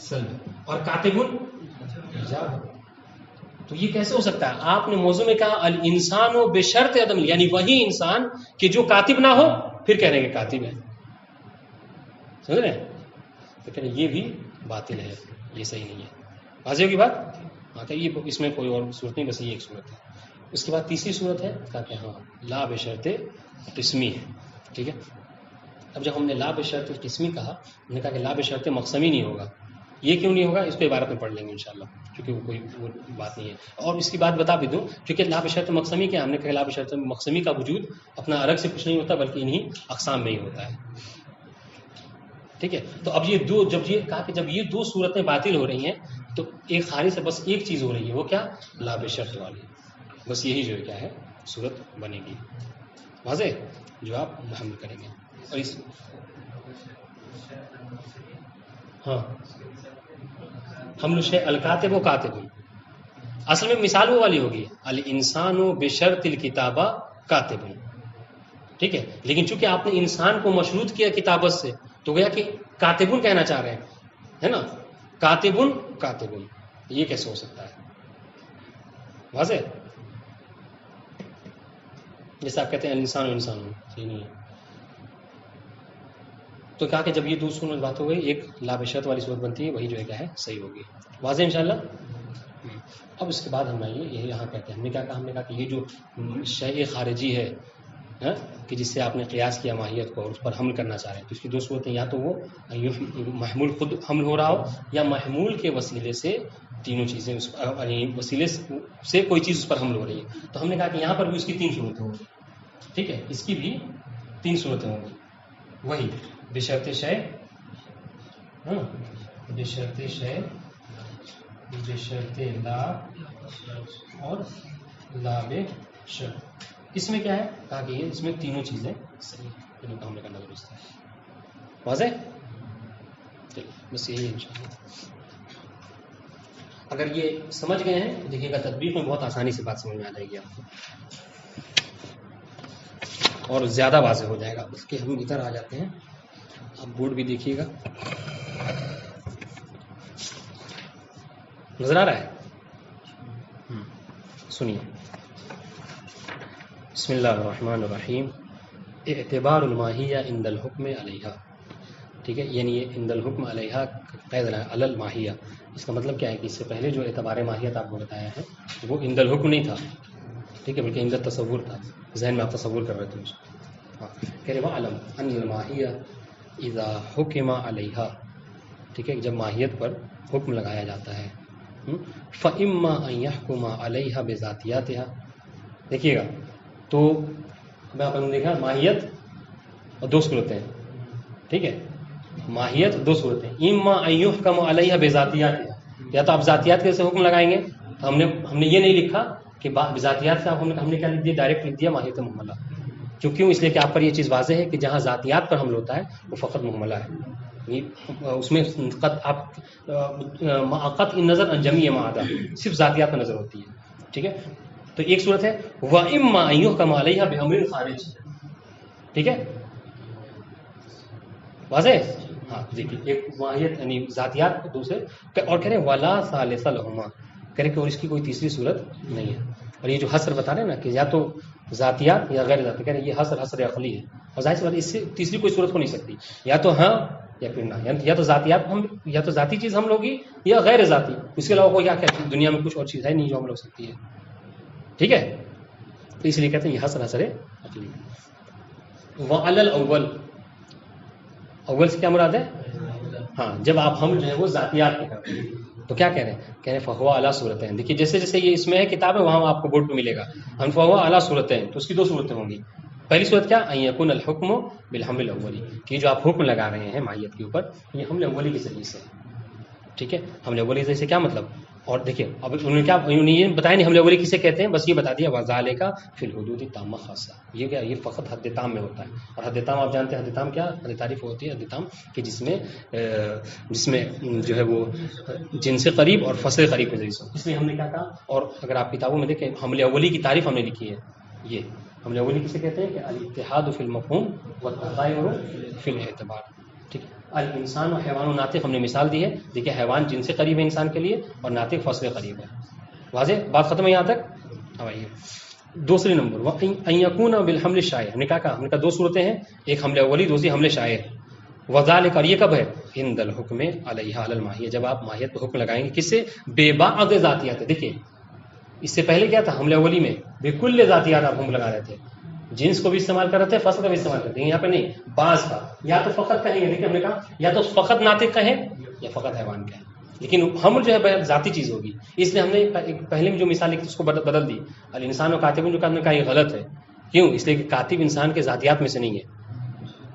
سلب ہے. اور کاتب ایجاب ہے. تو یہ کیسے ہو سکتا ہے؟ آپ نے موضوع میں کہا الانسان بشرط عدم، یعنی وہی انسان کہ جو کاتب نہ ہو، پھر کہہ رہے ہیں کہ کاتب ہے. سمجھ رہے ہیں؟ تو کہہ رہے یہ بھی باطل ہے، یہ صحیح نہیں ہے. واضح ہوگی بات؟ ہاں کہ یہ اس میں کوئی اور صورت نہیں، بس یہ ایک صورت ہے. اس کے بعد تیسری صورت ہے کہا کہ ہاں لا بشرط قسمی ہے. ٹھیک ہے. اب جب ہم نے لا بشرط قسمی کہا، ہم نے کہا کہ لا بشرط مقسمی نہیں ہوگا. یہ کیوں نہیں ہوگا؟ اس کو عبارت میں پڑھ لیں گے انشاءاللہ، کیونکہ وہ کوئی وہ بات نہیں ہے. اور اس کی بات بتا بھی دوں، کیونکہ لا بشرط مقسمی کیا؟ ہم نے کہا لا بشرط مقسمی کا وجود اپنا الگ سے کچھ نہیں ہوتا، بلکہ انہی اقسام میں ہی ہوتا ہے. ٹھیک ہے. تو اب یہ دو، جب یہ کہا کہ جب یہ دو صورتیں باطل ہو رہی ہیں تو ایک خارج سے بس ایک چیز ہو رہی ہے، وہ کیا؟ لا بشرط والی. بس یہی جو ہے کیا ہے صورت بنے گی. واضح؟ جو آپ حمل کریں گے. اور اس ہاں حمل شے الکاتب و کاتب، اصل میں مثال وہ والی ہوگی الانسان بشرط الکتابہ کاتب. ٹھیک ہے. لیکن چونکہ آپ نے انسان کو مشروط کیا کتابت سے، تو گیا کہ کاتبن کہنا چاہ رہے ہیں، ہے نا؟ کاتبن یہ کیسے ہو سکتا ہے؟ واضح؟ جیسے آپ کہتے ہیں انسان صحیح نہیں ہے. تو کہا کہ جب یہ دو صورت بات ہو گئی، ایک لا بشرط والی صورت بنتی ہے، وہی جو ہے کیا ہے صحیح ہوگی. واضح انشاءاللہ. اب اس کے بعد ہم آئیے یہ یہاں کہتے ہیں، ہم نے کیا کہا؟ ہم نے کہا کہ یہ جو شیء خارجی ہے کہ جس سے آپ نے قیاس کیا ماہیت کو اور اس پر حمل کرنا چاہ رہے ہیں، تو اس کی دو صورتیں، یا تو وہ محمول خود حمل ہو رہا ہو، یا محمول کے وسیلے سے تینوں چیزیں وسیلے سے کوئی چیز اس پر حمل ہو رہی ہے. تو ہم نے کہا کہ یہاں پر بھی اس کی تین صورتیں ہوں گی. ٹھیک ہے. اس کی بھی تین صورتیں ہوں گی. وہی بشرط شے، بشرط شے، بشرط لا، اور لا بشرط. اس میں کیا ہے؟ کہا کہ یہ اس میں تینوں چیزیں صحیح تینوں کا حمل کرنا درست ہے. واضح؟ چلیے بس یہی انشاءاللہ. اگر یہ سمجھ گئے ہیں تو دیکھیے گا تطبیق میں بہت آسانی سے بات سمجھ میں آ جائے گی آپ کو، اور زیادہ واضح ہو جائے گا. اس کے ہم ادھر آ جاتے ہیں. آپ بورڈ بھی دیکھیے گا، نظر آ رہا ہے؟ سنیے. بسم اللہ الرحمن الرحیم. اعتبار الماہیہ عند الحکم علیہا. ٹھیک ہے. یعنی یہ عند الحکم علیہا قید ہے علی الماہیہ. اس کا مطلب کیا ہے کہ اس سے پہلے جو اعتبار ماہیت آپ کو بتایا ہے وہ عند الحکم نہیں تھا، ٹھیک ہے، بلکہ عند التصور تھا. ذہن میں آپ تصور کر رہے تھے اس کو. ہاں کہہ رہے وَعْلَمْ أَنَّ الْمَاهِيَ اذا حکم علیہا. ٹھیک ہے. جب ماہیت پر حکم لگایا جاتا ہے فَإِمَّا أَن يَحْكُمَ عَلَيْهَا بِذَاتِيَاتِهَا. دیکھیے گا تو میں آپ نے دیکھا ماہیت اور دو صورتیں ہیں. ٹھیک ہے. ماہیت دو صورتیں، اما ان یحکم علیہا بذاتیاتها، یا تو آپ ذاتیات کے سے حکم لگائیں گے. تو ہم نے یہ نہیں لکھا کہ بذاتیات سے ہم نے کیا لکھ دیا؟ ڈائریکٹ لکھ دیا ماہیت محملہ. کیوں؟ اس لیے کہ آپ پر یہ چیز واضح ہے کہ جہاں ذاتیات پر حمل ہوتا ہے وہ فقط محملہ ہے. اس میں قطع نظر عن جمیع ما عدا، صرف ذاتیات پر نظر ہوتی ہے. ٹھیک ہے. تو ایک صورت ہے وَإِمَّا أَن يُحْكَمَ عَلَيْهَا بِأَمْرٍ خَارِجٍ. ٹھیک ہے. واضح. ہاں دیکھیے ایک ماہیت یعنی ذاتیات دوسرے، اور کہہ رہے ہیں ولا ثالث لہما، کہہ رہے کہ اور اس کی کوئی تیسری صورت نہیں ہے. اور یہ جو حصر بتا رہے ہیں نا کہ یا تو ذاتیات یا غیر ذاتی، کہہ رہے ہیں یہ حصر عقلی ہے، اور ظاہر سی بات اس سے تیسری کوئی صورت ہو نہیں سکتی، یا تو ہاں یا پھر نہ، یا تو ذاتیات ہم، یا تو ذاتی چیز ہم لوگی یا غیر ذاتی، اس کے علاوہ کوئی کیا کہتے ہیں دنیا میں کچھ اور چیز ہے نہیں جو ہم لوگ سکتی ہے. ٹھیک ہے، تو اس لیے کہتے ہیں یہ حصر عقلی. وعلی الاول، اول سے کیا مراد ہے؟ ہاں جب آپ ہم جو ہے وہ ذاتیات کے کرتے ہیں تو کیا کہہ رہے ہیں؟ کہہ رہے ہیں فہو اعلیٰ صورتیں. دیکھیے جیسے جیسے یہ اس میں ہے کتاب ہے وہاں آپ کو بورڈ پہ ملے گا ہم فہو اعلیٰ صورتیں، تو اس کی دو صورتیں ہوں گی. پہلی صورت کیا؟ ان یکون الحکم بالحمل الاولی، کہ جو آپ حکم لگا رہے ہیں ماہیت کے اوپر یہ حمل اولی کے ذریعے سے. ٹھیک ہے، حمل اولی کے ذریعے سے کیا مطلب؟ اور دیکھیے اب انہوں نے کیا یہ بتایا نہیں حمل اولی کسے کہتے ہیں، بس یہ بتا دیا وذالک فی الحدود تامہ خاصہ. یہ کیا؟ یہ فقط حد تام میں ہوتا ہے. اور حد تام آپ جانتے ہیں حد تام کیا؟ حد تعریف ہوتی ہے حد تام کہ جس میں جو ہے وہ جن سے قریب اور فصل قریب کے ذریعے سے. اس لیے ہم نے کیا کہا، اور اگر آپ کتابوں میں دیکھیں حمل اولی کی تعریف ہم نے لکھی ہے. یہ حمل اولی کسے کہتے ہیں کہ الاتحاد فی المفہوم والتغایر فی الاعتبار. ٹھیک ہے، الانسان و حیوان و ناطق ہم نے مثال دی ہے. دیکھیے حیوان جن سے قریب ہے انسان کے لیے اور ناطق فصل قریب ہے. واضح بات ختم ہے یہاں تک؟ اب آئیے دوسری نمبر ان یکون بالحمل الشائع. ہم نے کہا ہم نے کہا دو صورتیں ہیں، ایک حمل اولی دوسری حمل شائع. وذالک، اور یہ کب ہے؟ عند الحکم علیہ علی الماہیہ، جب آپ ماہیت پہ حکم لگائیں گے کس سے؟ بے بعض ذاتیات. دیکھیے اس سے پہلے کیا تھا؟ حمل اولی میں بکل ذاتیات آپ حکم لگا رہے تھے، جنس کو بھی استعمال کر رہے تھے فصل کا بھی استعمال کرتے ہیں. یہاں پہ نہیں، بعض کا، یا تو فقط کہیں گے. دیکھیے ہم نے کہا یا تو فقط ناطق کہیں یا فقط حیوان کہیں، لیکن حمل جو ہے ذاتی چیز ہوگی. اس لیے ہم نے پہلے میں جو مثال لکھی اس کو بدل دی. الانسان و کاتب جو کہا یہ غلط ہے. کیوں؟ اس لیے کہ کاتب انسان کے ذاتیات میں سے نہیں ہے.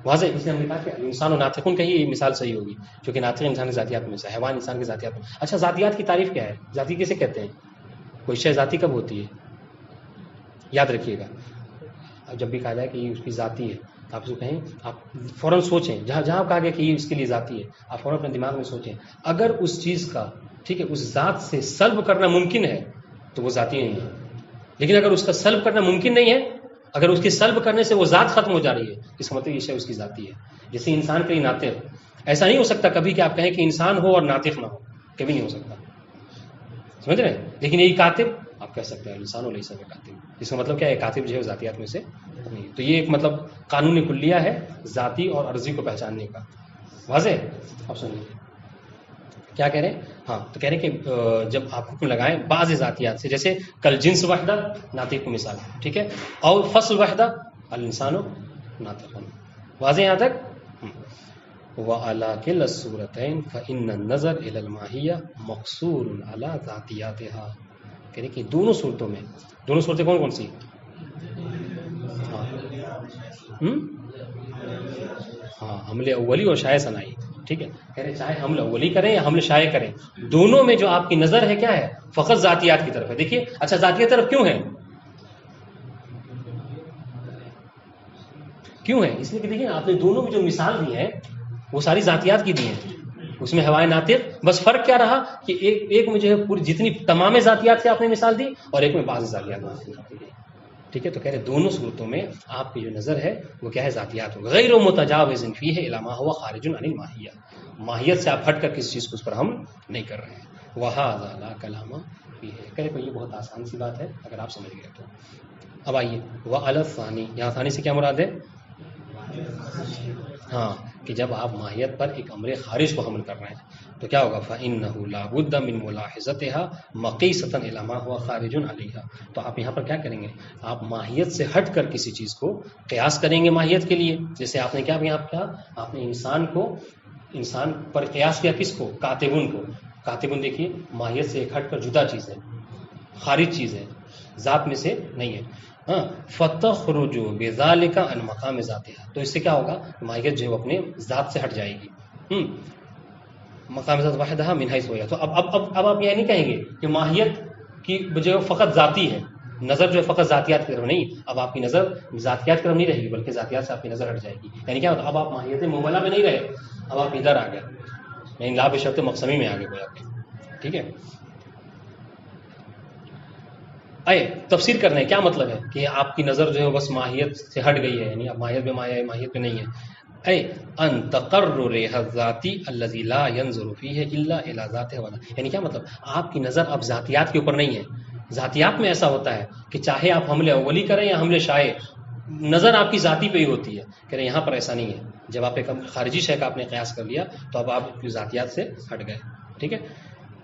واضح، اس لیے ہم نے کہا کہ انسان و ناطقن کا یہ مثال صحیح ہوگی، کیونکہ ناطق انسان کی ذاتیات میں سے، حیوان انسان کی ذاتیات میں. اچھا ذاتیات کی تعریف کیا ہے؟ ذاتی کیسے کہتے ہیں؟ کوئی شے ذاتی کب ہوتی ہے؟ یاد رکھیے گا جب بھی کہا جائے کہ یہ اس کی ذاتی ہے آپ اس کو کہیں، آپ فوراً سوچیں جہاں جہاں کہا گیا کہ یہ اس کے لیے ذاتی ہے آپ فوراً اپنے دماغ میں سوچیں اگر اس چیز کا، ٹھیک ہے، اس ذات سے سلب کرنا ممکن ہے تو وہ ذاتی نہیں ہے. لیکن اگر اس کا سلب کرنا ممکن نہیں ہے، اگر اس کے سلب کرنے سے وہ ذات ختم ہو جا رہی ہے، اس کا مطلب یہ شے اس کی ذاتی ہے. جیسے انسان کے لیے ناطق، ایسا نہیں ہو سکتا کبھی کہ آپ کہیں کہ انسان ہو اور ناطق نہ ہو، کبھی نہیں ہو سکتا، سمجھ رہے ہیں. لیکن یہی کاتب آپ کہہ سکتے ہیں انسان ہو نہیں سکتا کاتب. اس کا مطلب کیا ہے؟ کاتب جو ہے ذاتیات میں سے نہیں. تو یہ ایک مطلب قانونی کلیہ ہے ذاتی اور عرضی کو پہچاننے کا. واضح؟ آپ سنیے کیا کہہ رہے ہیں. ہاں تو کہہ رہے ہیں کہ جب آپ حکم لگائیں بعض ذاتیات سے، جیسے کل جنس وحدہ ناطق کو مثال، ٹھیک ہے، اور فصل وحدہ الانسان ناطق. واضح یہاں تک؟ وعلى كلا الصورتين فإن النظر إلى الماهية مقصور على ذاتياتها. کہہ رہے کہ دونوں صورتوں میں، دونوں صورتیں کون کون سی؟ ہاں حمل اولی اور شائع ثنائی. ٹھیک ہے، کہہ رہے چاہے حمل اولی کریں یا حمل شائع کریں، دونوں میں جو آپ کی نظر ہے کیا ہے؟ فقط ذاتیات کی طرف ہے. دیکھیے اچھا ذاتیات طرف کیوں ہے؟ کیوں ہے؟ اس لیے کہ دیکھیے آپ نے دونوں میں جو مثال دی ہے وہ ساری ذاتیات کی دی ہیں. اس میں ہوائے ناطق، بس فرق کیا رہا کہ ایک میں جو ہے پوری جتنی تمام ذاتیات سے آپ نے مثال دی اور ایک میں بعض ذاتیات دی. ٹھیک ہے، تو کہہ رہے دونوں صورتوں میں آپ کی جو نظر ہے وہ کیا ہے؟ ذاتیات ہوگا. غیر متجاوز فیہ الی ما هو خارج عن الماہیہ، ماہیت سے آپ ہٹ کر کسی چیز کو اس پر ہم نہیں کر رہے ہیں. وہذا لا کلام فیہ. کہہ رہے یہ بہت آسان سی بات ہے اگر آپ سمجھ گئے تو. اب آئیے وعلی الثانی، یہاں ثانی سے کیا مراد ہے؟ ہاں کہ جب آپ ماہیت پر ایک امر خارج کو حمل کر رہے ہیں تو کیا ہوگا؟ فإنہ لا بد من ملاحظتها مقیسۃ الی ما هو خارج علیہا. تو آپ یہاں پر کیا کریں گے؟ آپ ماہیت سے ہٹ کر کسی چیز کو قیاس کریں گے ماہیت کے لیے. جیسے آپ نے کیا کیا؟ آپ نے انسان پر قیاس کیا. کس کو؟ کاتبن کو. کاتبن دیکھیے ماہیت سے ایک ہٹ کر جدا چیز ہے، خارج چیز ہے، ذات میں سے نہیں ہے. ہاں فتخرج بذلک عن مقام ذاتها. تو اس سے کیا ہوگا؟ ماہیت جو ہے اپنے ذات سے ہٹ جائے گی. مقام ذات واحدہ من حیث ہوا. تو اب آپ یہ نہیں کہیں گے کہ ماہیت کی جو فقط ذاتی ہے، نظر جو ہے فقط ذاتیات کی طرف نہیں. اب آپ کی نظر ذاتیات کی طرف نہیں رہے گی بلکہ ذاتیات سے آپ کی نظر ہٹ جائے گی. یعنی کیا ہوتا؟ اب آپ ماہیت مولا میں نہیں رہے، اب آپ ادھر آ گئے، یعنی لا بشرط مقسمی میں آگے گویا کہ. ٹھیک ہے، تفسیر کرنا ہے کیا مطلب ہے کہ آپ کی نظر جو ہے بس ماہیت سے ہٹ گئی ہے، یعنی اب ماہیت میں مایا ہے، ماہیت میں نہیں ہے. اے ان تقرر ذاتی الذی لا ينظر فیہ الا الی ذاتہ ولا، یعنی کیا مطلب، آپ کی نظر اب ذاتیات کے اوپر نہیں ہے. ذاتیات میں ایسا ہوتا ہے کہ چاہے آپ حملے اولی کریں یا حملے شائع، نظر آپ کی ذاتی پہ ہی ہوتی ہے. کہہ رہے ہیں یہاں پر ایسا نہیں ہے. جب آپ ایک خارجی شے کا آپ نے قیاس کر لیا تو اب آپ ذاتیات سے ہٹ گئے. ٹھیک ہے،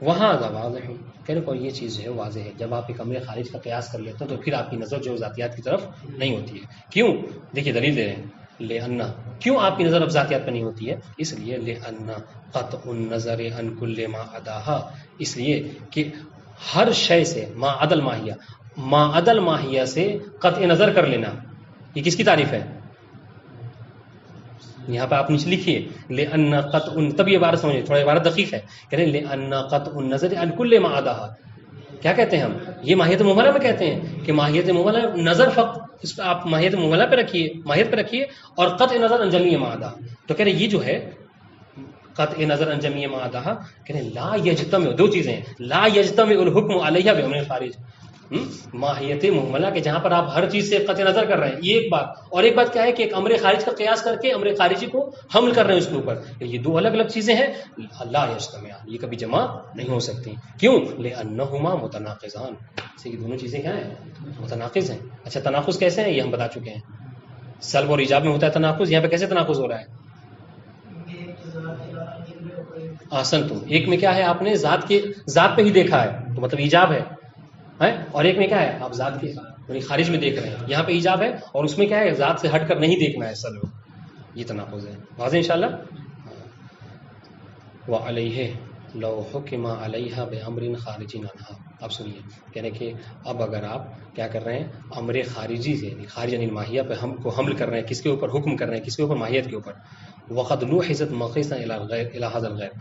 وہاں واضح، کہہ رہے کوئی یہ چیز ہے واضح ہے، جب آپ ایک امر خارج کا قیاس کر لیتے ہیں تو پھر آپ کی نظر جو ذاتیات کی طرف نہیں ہوتی ہے. کیوں؟ دیکھیے دلیل دے رہے ہیں. لأن، کیوں آپ کی نظر اب ذاتیات پہ نہیں ہوتی ہے؟ اس لیے لأن قطع النظر عن کل ما عداہا، اس لیے کہ ہر شے سے ما عدل ماہیہ، ما عدل ماہیہ سے قطع نظر کر لینا، یہ کس کی تعریف ہے؟ یہاں پہ آپ نیچے لکھیے لأن قطع، تب یہ عبارت سمجھیں، تھوڑا عبارت دقیق ہے. کہہ رہے ہیں لأن قطع النظر عن کل ما عداہا، کیا کہتے ہیں ہم؟ یہ ماہیت مہملہ میں کہتے ہیں کہ ماہیت مہملہ نظر فقط اس پہ آپ ماہیت مہملہ پہ رکھیے، ماہیت پہ رکھیے، اور قطع نظر عن جمیع ما عدا. تو کہہ رہے ہیں یہ جو ہے قطع نظر عن جمیع ما عدا، کہہ رہے ہیں لا یجتمع، دو چیزیں ہیں، لا یجتمع الحکم علیہ بامر خارج، ماہیت مہملہ کے جہاں پر آپ ہر چیز سے قطع نظر کر رہے ہیں، یہ ایک بات. اور ایک بات کیا ہے کہ ایک امر خارج کا قیاس کر کے امر خارجی کو حمل کر رہے ہیں اس کے اوپر. یہ دو الگ الگ چیزیں ہیں، لا یجتمع، یہ کبھی جمع نہیں ہو سکتی. کیوں؟ لأنہما متناقضان، سے یہ دونوں چیزیں کیا ہیں؟ متناقض ہیں. اچھا تناقض کیسے ہیں یہ ہم بتا چکے ہیں. سلب اور ایجاب میں ہوتا ہے تناقض، یہاں پہ کیسے تناقض ہو رہا ہے؟ احسنتم، ایک میں کیا ہے آپ نے ذات پہ ہی دیکھا ہے تو مطلب ایجاب ہے، اور ایک میں کیا ہے آپ ذات کے یعنی خارج میں دیکھ رہے ہیں، یہاں پہ ایجاب ہے، اور اس میں کیا ہے ذات سے ہٹ کر نہیں دیکھنا ہے سلب. یہ تناقض ہے. واضح انشاءاللہ. وعلیہ لو حکم علیہ بامر خارجی عنہا. اب سنیے، کہنے کہ اب اگر آپ کیا کر رہے ہیں امر خارجی سے، یعنی خارج یعنی ماہیہ پہ ہم کو حمل کر رہے ہیں، کس کے اوپر حکم کر رہے ہیں؟ کس کے اوپر؟ ماہیت کے اوپر. وقد لوحظت مقیسا الی هذا الغیر،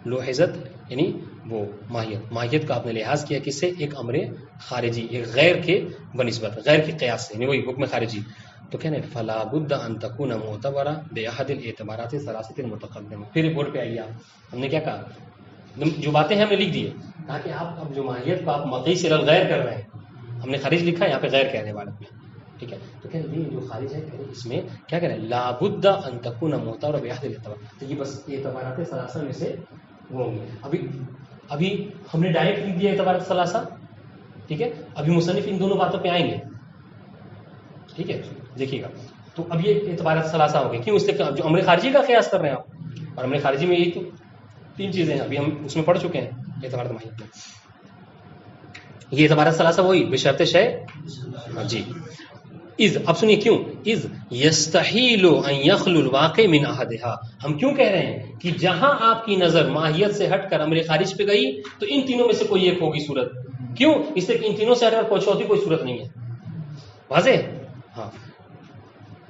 لوحظت یعنی وہ ماہیت کا آپ نے لحاظ کیا کس سے؟ ایک امر خارجی، ایک غیر کے بنسبت، غیر کے قیاس سے، یعنی وہی حکم خارجی. تو کہنے فلا بد ان تکون معتبرہ باحد الاعتبارات الثلاثه المتقدمه. پھر بورڈ پہ آئیے آپ، ہم نے کیا کہا؟ جو باتیں ہیں ہم نے لکھ دی ہے تاکہ آپ اب جو ماہیت کو آپ مقیس الی الغیر کر رہے ہیں، ہم نے خارج لکھا ہے، یہاں پہ غیر کہنے والے میں. ٹھیک ہے، تو کہتے ہیں جو خارج ہے اس میں کیا کہہ رہے ہیں؟ لا بد ان تکون معتبرہ باحد الاعتبار. تو یہ بس اعتبارات ثلاثہ میں سے وہ ہوں گے. ابھی ہم نے ڈائریکٹ لکھ دیا اعتبارات ثلاثہ. ٹھیک ہے، ابھی مصنف ان دونوں باتوں پہ آئیں گے. ٹھیک ہے، دیکھیے گا. تو اب یہ اعتبارات ثلاثہ ہو گئے. کیوں؟ اس لیے جو امر خارجی کا قیاس کر رہے ہیں آپ، اور امر خارجی میں یہی تو تین چیزیں ہیں، ابھی ہم اس میں پڑھ چکے ہیں اعتبارات ماہیت میں. یہ اعتبارات ثلاثہ وہی بشرط شے. ہاں جی. اذ، اب سنیے کیوں؟ اذ یستحیل ان یخلو الواقع من احدها. ہم کیوں کہہ رہے ہیں کہ جہاں آپ کی نظر ماہیت سے ہٹ کر امر خارج پہ گئی تو ان تینوں میں سے کوئی ایک ہوگی صورت. کیوں؟ اس لیے کہ ان تینوں سے ہٹ کر کوئی چوتھی کوئی صورت نہیں ہے. واضح؟ ہاں.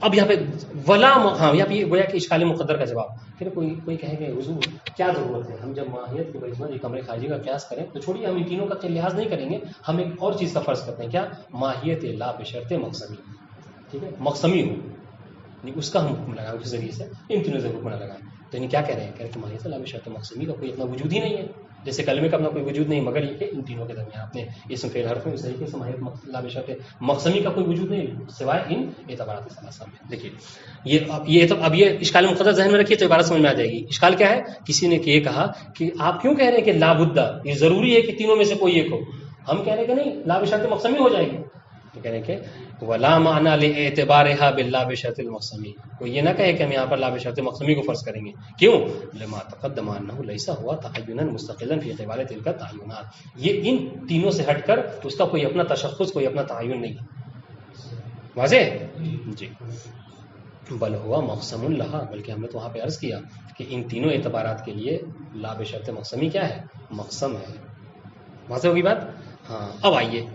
اب یہاں پہ ولا، ہاں یہاں پہ یہ گویا کہ اشکال مقدر کا جواب. پھر کوئی کہے کہ حضور کیا ضرورت ہے، ہم جب ماہیت کے بنسبت ایک امر خارجی کا قیاس کریں تو چھوڑیے ہم ان تینوں کا لحاظ نہیں کریں گے، ہم ایک اور چیز کا فرض کرتے ہیں. کیا؟ ماہیت لا بشرط مقسمی. ٹھیک ہے، مقسمی ہو یعنی اس کا ہم حکم لگائیں، اس ذریعے سے ان تینوں سے حکم نہ لگائیں. تو یعنی کیا کہہ رہے ہیں؟ کہہ رہے کہ ماہیت لا بشرط مقسمی کا کوئی اپنا وجود ہی نہیں ہے، جیسے کلمے کا اپنا کوئی وجود نہیں، مگر یہ کہ ان تینوں کے درمیان اپنے اسم فعل حرف میں اس طریقے سے ماہیت لا بشرط مقسمی کا کوئی وجود نہیں سوائے ان اعتبارات ثلاثہ میں. دیکھیے اب یہ اشکال مقدر ذہن میں رکھیے تو عبارت سمجھ میں آ جائے گی. اشکال کیا ہے؟ کسی نے یہ کہا کہ آپ کیوں کہہ رہے ہیں کہ لا بدہ، یہ ضروری ہے کہ تینوں میں سے کوئی ایک ہو. ہم کہہ رہے ہیں کہ نہیں، لا بشرط مقسمی ہو جائے گی. تو کہہ رہے ہیں کہ ولا معنی لاعتبارها باللا بشرط المقسمی، کوئی یہ نہ کہے کہ ہم یہاں پر لا بشرط مقسمی کو فرض کریں گے. کیوں؟ لما تقدم انه ليس هو تعینا مستقلا في اعتبار تلك التعینات. یہ ان تینوں سے ہٹ کر اس کا کوئی اپنا تشخص، کوئی اپنا تعین نہیں ہے. واضح؟ جی. بل ہوا مقسم لہا، بلکہ ہم نے تو وہاں پہ عرض کیا کہ ان تینوں اعتبارات کے لیے لا بشرط مقسمی کیا ہے؟ مقسم ہے. واضح ہوگی بات؟ ہاں. اب آئیے،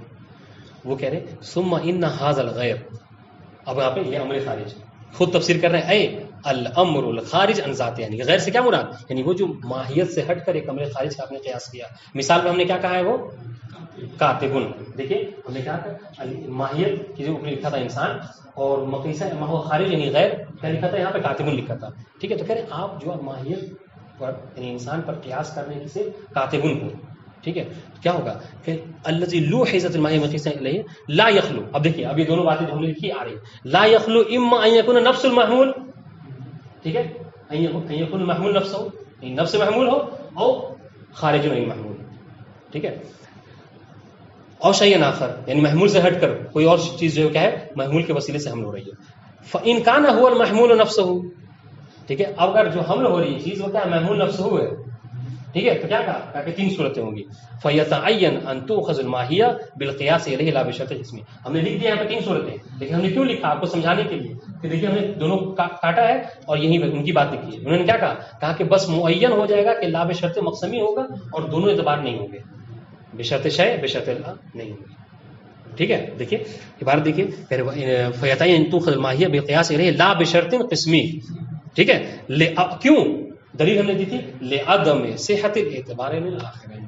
وہ کہہ رہے ثم ان ھذا الغیر. اب یہاں پہ یہ امر خارج خود تفسیر کر رہے ہیں. اے الامر الخارج عن ذات، یعنی غیر سے کیا مراد؟ یعنی وہ جو ماہیت سے ہٹ کر ایک امر خارج کا آپ نے قیاس کیا. مثال میں ہم نے کیا کہا ہے؟ وہ کاتبن. دیکھیے ہم نے کہا تھا ماہیت کی جو اوپر لکھا تھا انسان، اور مقیسہ خارج یعنی غیر کیا لکھا تھا؟ یہاں پہ کاتبن لکھا تھا. ٹھیک ہے، تو کہہ رہے آپ جو اب ماہیت پر یعنی انسان پر قیاس کر رہے ہیں کسے؟ کاتبن کو. ٹھیک ہے، کیا ہوگا کہ الذی لوحظت الماہیہ مقیسا الیہ لا یخلو. اب دیکھیے اب یہ دونوں باتیں جو ہم نے لکھی آ رہی. لا یخلو اما ان یکون نفس المحمول، ٹھیک ہے، یکون محمول نفس ہو، نفس محمول ہو، اور خارج نہیں محمول، ٹھیک ہے، اور شیء آخر یعنی محمول سے ہٹ کر کوئی اور چیز جو کیا ہے محمول کے وسیلے سے حمل ہو رہی ہے. فإن كان هو المحمول نفسه، ٹھیک ہے، اب اگر جو حمل ہو رہی ہے چیز وہ کیا محمول نفسه ہے، ٹھیک ہے، تو کیا کہا کہ تین صورتیں ہوں گی. فیتعین ان تؤخذ الماہیہ بالقیاس الیہ لا بشرط الاسم. ہم نے لکھ دیا یہاں پہ تین صورتیں، لیکن ہم نے کیوں لکھا؟ آپ کو سمجھانے کے لیے کہ دیکھیے ہم نے دونوں کاٹا ہے اور یہیں پہ ان کی بات لکھی ہے. انہوں نے کیا کہا کہ بس معین ہو جائے گا کہ لا بشرط مقسمی ہوگا اور دونوں اعتبار نہیں ہوں گے، بشرط شے بشرط لا نہیں ہوں گے. ٹھیک ہے، دیکھیے عبارت دیکھیے، فیتعین ان تؤخذ الماہیہ بالقیاس الیہ لا بشرط قسمی. ٹھیک ہے، کیوں؟ دلیل ہم نے دی تھی لعدم صحت الاعتبار للآخرین،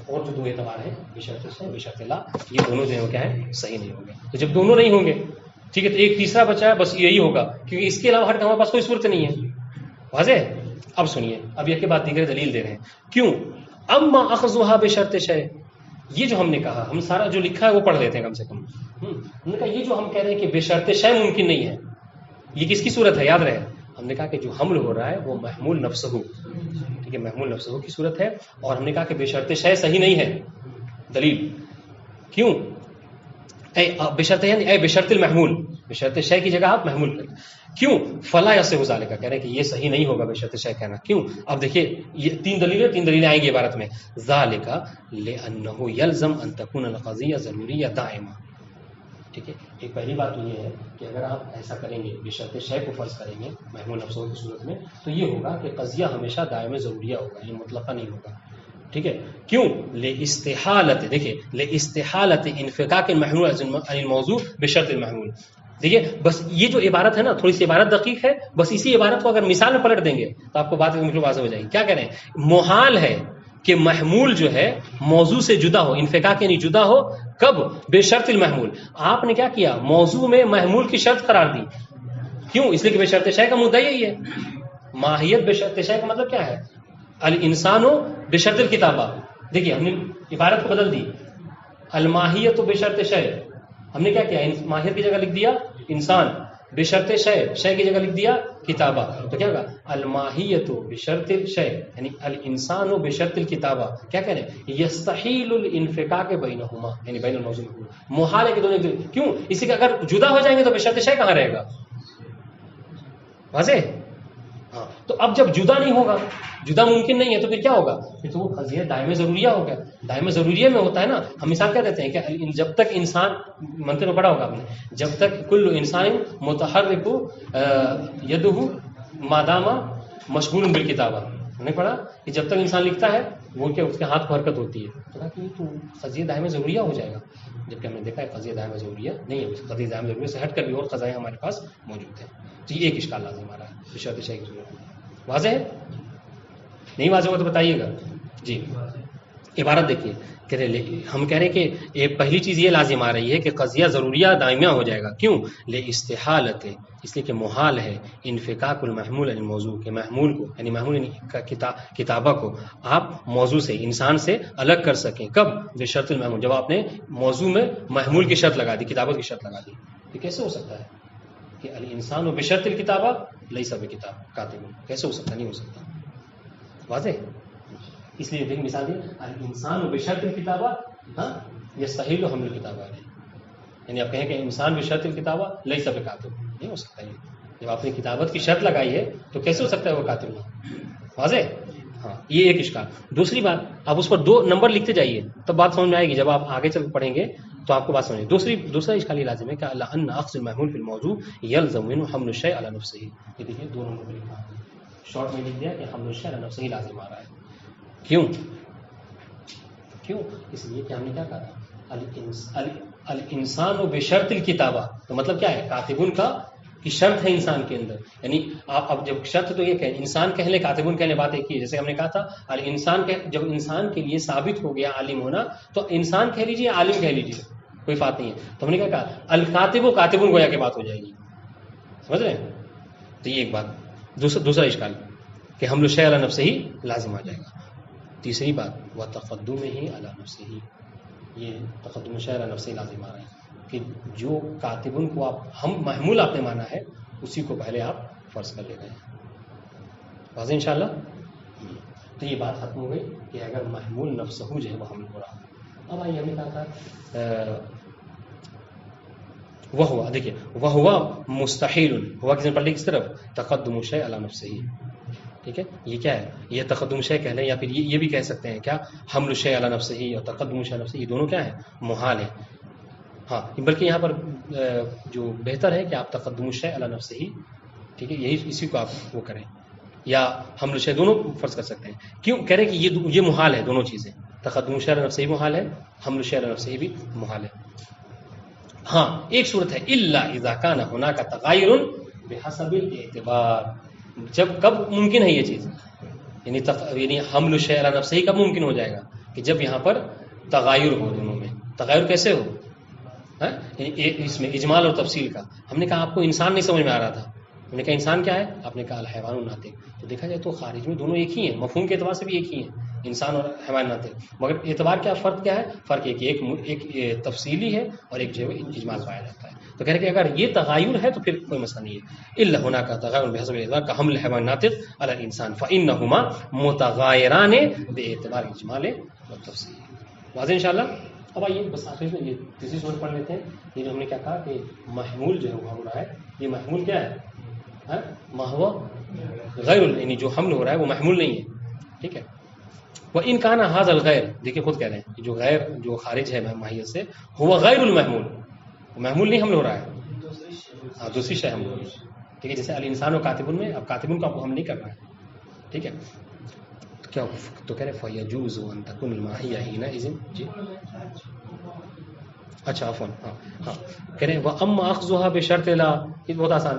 اور جو دو اعتبار ہیں بشرط سے بشرط لا، یہ دونوں جو ہے کیا ہے صحیح نہیں ہوں گے. تو جب دونوں نہیں ہوں گے ٹھیک ہے تو ایک تیسرا بچا ہے، بس یہی ہوگا، کیونکہ اس کے علاوہ ہر ہمارے پاس کوئی صورت نہیں ہے. واضح؟ اب سنیے، اب یہ کے بعد دیگر دلیل دے رہے ہیں. کیوں؟ اما اخذها بشرط شے، یہ جو ہم نے کہا، ہم سارا جو لکھا ہے وہ پڑھ لیتے ہیں کم سے کم. ہم نے کہا یہ جو ہم کہہ رہے ہیں کہ بشرط شے ممکن نہیں ہے، یہ کس کی صورت ہے؟ یاد رہے ہم نے کہا کہ جو حمل ہو رہا ہے وہ محمول نفسہ، ٹھیک ہے، محمول نفسہ کی صورت ہے. اور ہم نے کہا کہ بشرط شے صحیح نہیں ہے. دلیل کیوں؟ اے بشرط یعنی اے بشرط المحمول، بشرط شے کی جگہ آپ محمول کریں. کیوں؟ فلا یصح ذلک، کہہ رہے ہیں کہ یہ صحیح نہیں ہوگا بشرط شے کہنا. کیوں؟ اب دیکھیے یہ تین دلیلیں آئیں گی عبارت میں. ذالک لانه یلزم ان تکون القضیہ ضروریہ دائمہ. ٹھیک ہے، ایک پہلی بات تو یہ ہے کہ اگر آپ ایسا کریں گے بشرط شے کو فرض کریں گے محمول نفسوں کی صورت میں، تو یہ ہوگا کہ قضیہ ہمیشہ دائم ضروریہ ہوگا، یہ مطلقہ نہیں ہوگا. ٹھیک ہے، کیوں؟ لاستحالت، دیکھیے لاستحالت انفکاک المحمول عن الموضوع بشرط المحمول. دیکھیے بس یہ جو عبارت ہے نا، تھوڑی سی عبارت دقیق ہے، بس اسی عبارت کو اگر مثال میں پلٹ دیں گے تو آپ کو بات بالکل واضح ہو جائے گی. کیا کہہ رہے ہیں؟ محال ہے کہ محمول جو ہے موضوع سے جدا ہو، انفکاک یعنی جدا ہو. کب؟ بشرط المحمول. آپ نے کیا کیا؟ موضوع میں محمول کی شرط قرار دی. کیوں؟ اس لیے کہ بشرط شے کا مدعا یہی ہے. ماہیت بشرط شے کا مطلب کیا ہے؟ الانسان بشرط الکتابہ. دیکھیے ہم نے عبارت کو بدل دی، الماہیت بشرط شے، ہم نے کیا کیا؟ ماہیت کی جگہ لکھ دیا انسان، بشرط شے، شے کی جگہ لکھ دیا کتابہ. تو کیا ہوگا؟ الماہیت بشرط شے یعنی الانسان بشرط الکتابہ. کیا کہہ رہے ہیں؟ یستحیل الانفکاک بینہما یعنی بین الموضوع. محال ہے کہ دونوں. کیوں؟ اسی کا اگر جدا ہو جائیں گے تو بشرط شے کہاں رہے گا؟ واضح؟ ہاں، تو اب جب جدا نہیں ہوگا، جدا ممکن نہیں ہے، تو پھر کیا ہوگا؟ پھر تو وہ قضیہ دائم ضروریہ ہو گیا. دائم ضروریہ میں ہوتا ہے نا، ہم مثال کیا دیتے ہیں کہ جب تک انسان، منطق میں پڑھا ہوگا آپ نے، جب تک کل انسان متحرک یدہ مادام مشغول بالکتابہ، ہم نے پڑھا کہ جب تک انسان لکھتا ہے وہ کیا اس کے ہاتھ کو حرکت ہوتی ہے، تو قضیہ دائم ضروریہ ہو جائے گا. جبکہ ہم نے دیکھا ہے قضیہ دائم ضروریہ نہیں ہے، قضیہ دائم ضروریہ سے ہٹ کر بھی اور قضائیں ہمارے پاس موجود ہیں. تو یہ ایک اشکال لازم آ رہا ہے بشرط شے کی صورت میں. واضح ہے؟ نہیں واضح ہوا تو بتائیے گا. جی عبارت دیکھیے، ہم کہہ رہے ہیں کہ ایک پہلی چیز یہ لازم آ رہی ہے کہ قضیہ ضروریہ دائمیہ ہو جائے گا. کیوں؟ لاستحالت، اس لیے کہ محال ہے انفکاک المحمول عن الموضوع، کہ محمول کو یعنی محمول کتابہ کو آپ موضوع سے، انسان سے الگ کر سکیں. کب؟ بشرط المحمول، جب آپ نے موضوع میں محمول کی شرط لگا دی، کتابت کی شرط لگا دی. یہ کیسے ہو سکتا ہے کہ الانسان بشرط الکتابہ لیس بکتاب کاتب؟ کیسے ہو سکتا؟ نہیں ہو سکتا. واضح؟ اس لیے دیکھ مثال دی، الانسان بشرط الکتابہ ہاں یستحیل حمل الکتابہ علیہ، یعنی آپ کہیں کہ انسان بشرط الکتابہ لیس بکاتب، نہیں ہو سکتا. یہ جب آپ نے کتابت کی شرط لگائی ہے تو کیسے ہو سکتا ہے وہ کاتب نہ؟ واضح؟ ہاں، یہ ایک اشکال. دوسری بات، آپ اس پر 2 نمبر لکھتے جائیے تب بات سمجھ میں آئے گی. جب آپ آگے چل پڑھیں گے تو آپ کو بات سمجھے. دوسرا اشکال یہ لازم ہے کہ ان اخذ المحمول فی الموضوع یلزم منه حمل الشیء علی نفسه. یہ دیکھیے 2 نمبر پہ لکھا ہے، شارٹ میں لکھ دیا کہ حمل الشیء علی نفسه لازم آ رہا ہے. کیوں؟ اس لیے کہ ہم نے کیا کہا تھا؟ الانسان بشرط الکتابہ، تو مطلب کیا ہے؟ کاتبون کا کی شرط ہے انسان کے اندر. یعنی آپ اب جب شرط تو یہ کہ انسان کہہ لے کاتبون کہہ لے، بات ایک ہی ہے. جیسے ہم نے کہا تھا الانسان جب انسان کے لیے ثابت ہو گیا عالم ہونا تو انسان کہہ لیجیے، عالم کہہ لیجیے، کوئی بات نہیں ہے. تو ہم نے کیا کہا؟ الکاتب و کاتبون گویا کہ بات ہو جائے گی. سمجھ رہے ہیں؟ تو یہ ایک بات. دوسرا اشکال کہ حمل الشیء علی نفسہ ہی لازم آ جائے گا. تیسری بات وہ تقدم ہی علی نفسہ ہی، یہ تقدم الشیء علی نفسہ ہی لازم آ رہا ہے کہ جو کاتبن کو آپ ہم محمول آپ نے مانا ہے اسی کو پہلے آپ فرض کر لے رہے ہیں. واضح انشاءاللہ. تو یہ بات ختم ہو گئی کہ اگر محمول نفسہ جو ہے وہ حمل ہو رہا. اب آئیے ہمیں کہا تھا وہ ہوا، دیکھیے وہ ہوا مستحیل ہوا کس نے پڑھ لی کس طرف تقدم الشیء علی نفسہ. ٹھیک ہے، یہ کیا ہے؟ یہ تقدم شیء کہہ لیں یا پھر یہ بھی کہہ سکتے ہیں کیا حمل الشیء علی نفسہ اور تقدم الشیء علی نفسہ، یہ دونوں کیا ہے؟ محال ہے. ہاں بلکہ یہاں پر جو بہتر ہے کہ آپ تقدم الشیء علی نفسہ، ٹھیک ہے، یہی اسی کو آپ وہ کریں، یا حمل الشیء دونوں فرض کر سکتے ہیں. کیوں کہہ رہے ہیں کہ یہ محال ہے دونوں چیزیں، تقدم الشیء علی نفسہ محال ہے، حمل الشیء علی نفسہ بھی محال ہے. ہاں ایک صورت ہے الا اذا کان هناك تغایر بحسب الاعتبار. جب کب ممکن ہے یہ چیز، یعنی حمل الشیء علی نفسہ کب ممکن ہو جائے گا؟ کہ جب یہاں پر تغایر ہو دونوں میں. تغایر کیسے ہو؟ اس میں اجمال اور تفصیل کا. ہم نے کہا آپ کو انسان نہیں سمجھ میں آ رہا تھا، ہم نے کہا انسان کیا ہے؟ آپ نے کہا الحیوان الناطق. تو دیکھا جائے تو خارج میں دونوں ایک ہی ہیں، مفہوم کے اعتبار سے بھی ایک ہی ہیں، انسان اور حیوان ناطق. مگر اعتبار کیا فرق کیا ہے؟ فرق یہ کہ ایک تفصیلی ہے اور ایک جو ہے اجمال پایا جاتا ہے. تو کہہ رہے کہ اگر یہ تغایر ہے تو پھر کوئی مسئلہ نہیں ہے. الا هناك تغایر بحسب الاعتبار كحمل الحيوان الناطق على الانسان فانهما متغايران باعتبار الاجمال والتفصیل. واضح انشاءاللہ. اب آئیے بس آخر میں یہ تیسری صورت پڑھ لیتے ہیں. یہ جو ہم نے کیا کہا کہ محمول جو ہے وہ ہو رہا ہے، یہ محمول کیا ہے؟ محو غیر، یعنی جو حمل ہو رہا ہے وہ محمول نہیں ہے. ٹھیک ہے. وَإِنْ كَانَ هَذَا الْغَيْرُ، دیکھیں خود کہہ رہے ہیں جو غیر جو خارج ہے ماہیت سے، هو غیر المحمول، محمول نہیں حمل ہو رہا ہے، ہاں دوسری شے حمل ہو رہی ہے. ٹھیک ہے، جیسے الانسان و کاتب میں، اب کاتب کا ہم نہیں کر رہا ہے. ٹھیک ہے، کیا تو کہہ رہے فَيَجُوزُ أَن تَكُونَ الْمَاهِيَّةُ حِينَئِذٍ. جی اچھا عفوا، ہاں کہہ رہے ہیں وَأَمَّا أَخْذُهَا بِشَرْطِ لَا، یہ بہت آسان.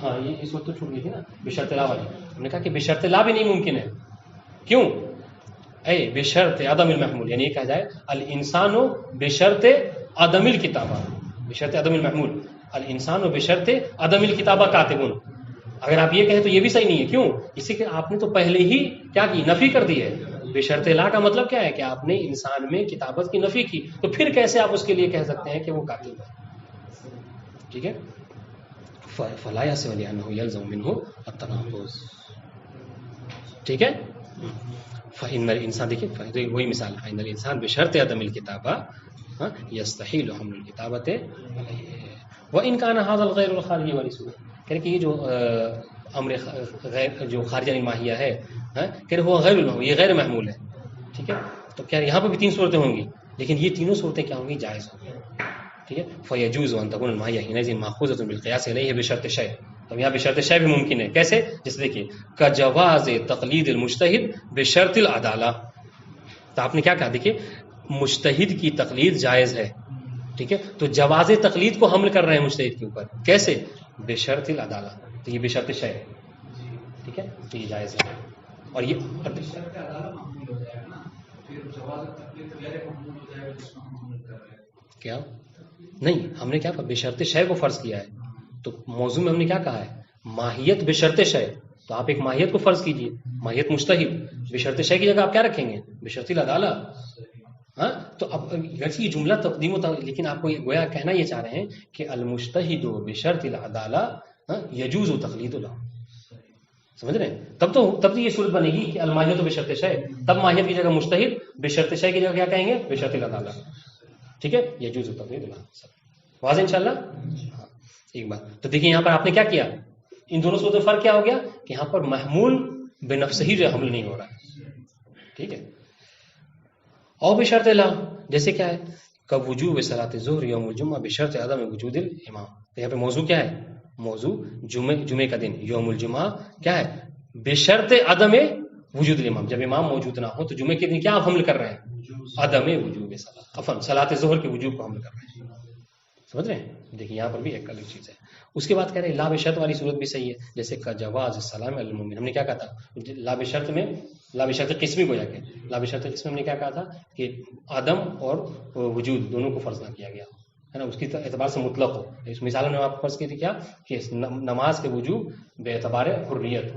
ہاں یہ اس وقت تو چھوٹ گئی تھی نا بشرط لا والی. ہم نے کہا کہ بشرط لا بھی نہیں ممکن ہے. کیوں؟ اے بشرط عدم المحمول، یعنی یہ کہا جائے الانسان بشرط عدم الکتابہ، بشرط عدم المحمول الانسان بشرط عدم الکتابہ کاتب. اگر آپ یہ کہیں تو یہ بھی صحیح نہیں ہے. کیوں؟ اسی کہ آپ نے تو پہلے ہی کیا کی؟ نفی کر دی ہے. بشرط لا کا مطلب کیا ہے کہ آپ نے انسان میں کتابت کی نفی کی، تو پھر کیسے آپ اس کے لیے کہہ سکتے ہیں کہ وہ کاتب ہے؟ ٹھیک ہے، فلا يصح لأنه يلزم منه التناقض. ٹھیک ہے. فإن الإنسان، دیکھیے وہی مثال، فإن الإنسان بشرط عدم الكتابة يستحيل حمل الكتابة عليه وإن كان هذا الغير الخارجي والی صورت. کہہ رہے کہ یہ جو امر غیر جو خارج عن ماہیہ ہے، کہہ رہے وہ غیر المحمول، یہ غیر محمول ہے. ٹھیک ہے، تو کیا یہاں پہ بھی تین صورتیں ہوں گی، لیکن یہ تینوں صورتیں کیا ہوں گی؟ جائز ہوں گی. ٹھیک ہے، فيجوز أن تكون الماهية حينئذ مأخوذة بالقياس إليه بشرط شيء. تو یہاں بشرط شے بھی ممکن ہے. کیسے؟ جیسے دیکھیے کجواز تقلید المجتہد بشرط العدالہ. تو آپ نے کیا کہا؟ دیکھیے مجتہد کی تقلید جائز ہے. ٹھیک ہے، تو جواز تقلید کو حمل کر رہے ہیں مجتہد کے اوپر. کیسے؟ بشرط العدالہ. تو یہ بشرط شے ہے. ٹھیک ہے، تو یہ جائز ہے. اور یہ کیا نہیں، ہم نے کیا کہا؟ بشرط شے کو فرض کیا ہے. تو موضوع میں ہم نے کیا کہا ہے؟ ماہیت بشرط شے. تو آپ ایک ماہیت کو فرض کیجئے، ماہیت مجتہد. بشرط شے کی جگہ آپ کیا رکھیں گے؟ بشرط العدالہ. ہاں تو اب اگرچہ یہ جملہ تقدیم ہوتا، لیکن آپ کو گویا کہنا یہ چاہ رہے ہیں کہ المجتہد بشرط العدالہ یجوز تقلید له. سمجھ رہے ہیں؟ تب تو یہ صورت بنے گی کہ الماہیت بشرط شے، تب ماہیت کی جگہ مجتہد، بشرط شے کی جگہ کیا کہیں گے؟ بشرط العدالہ. ٹھیک ہے، یجوز تقلید له. واضح انشاءاللہ. ایک بات تو دیکھیے یہاں پر آپ نے کیا کیا؟ ان دونوں صورتوں میں فرق کیا ہو گیا کہ یہاں پر محمول بنفسہ ہی جو حمل نہیں ہو رہا ہے. ٹھیک ہے، اور بشرط لا جیسے کیا ہے؟ کب وجوب صلاۃ الظہر یوم الجمعہ بشرط عدم وجود الامام. تو یہاں پہ موضوع کیا ہے؟ موضوع جمعے کا دن یوم الجمعہ کیا ہے؟ بشرط عدم وجود الامام. جب امام موجود نہ ہو تو جمعے کے دن کیا آپ حمل کر رہے ہیں؟ عدم وجوب صلاۃ ظہر کے وجوب کو حمل کر رہے ہیں. سمجھ رہے ہیں؟ دیکھیں یہاں پر بھی ایک الگ چیز ہے. اس کے بعد کہہ رہے ہیں لا بشرط والی صورت بھی صحیح ہے، جیسے کا جواز السلام علی المؤمن. ہم نے کیا کہا تھا؟ لا بشرط میں، لا بشرط قسمی کو جا کے، لا بشرط قسم ہم نے کیا کہا تھا کہ عدم اور وجود دونوں کو فرض نہ کیا گیا ہے نا، اس کی اعتبار سے مطلق ہو. اس مثال میں آپ کو فرض کی تھی کیا کہ نماز کے وجوب بے اعتبار حریت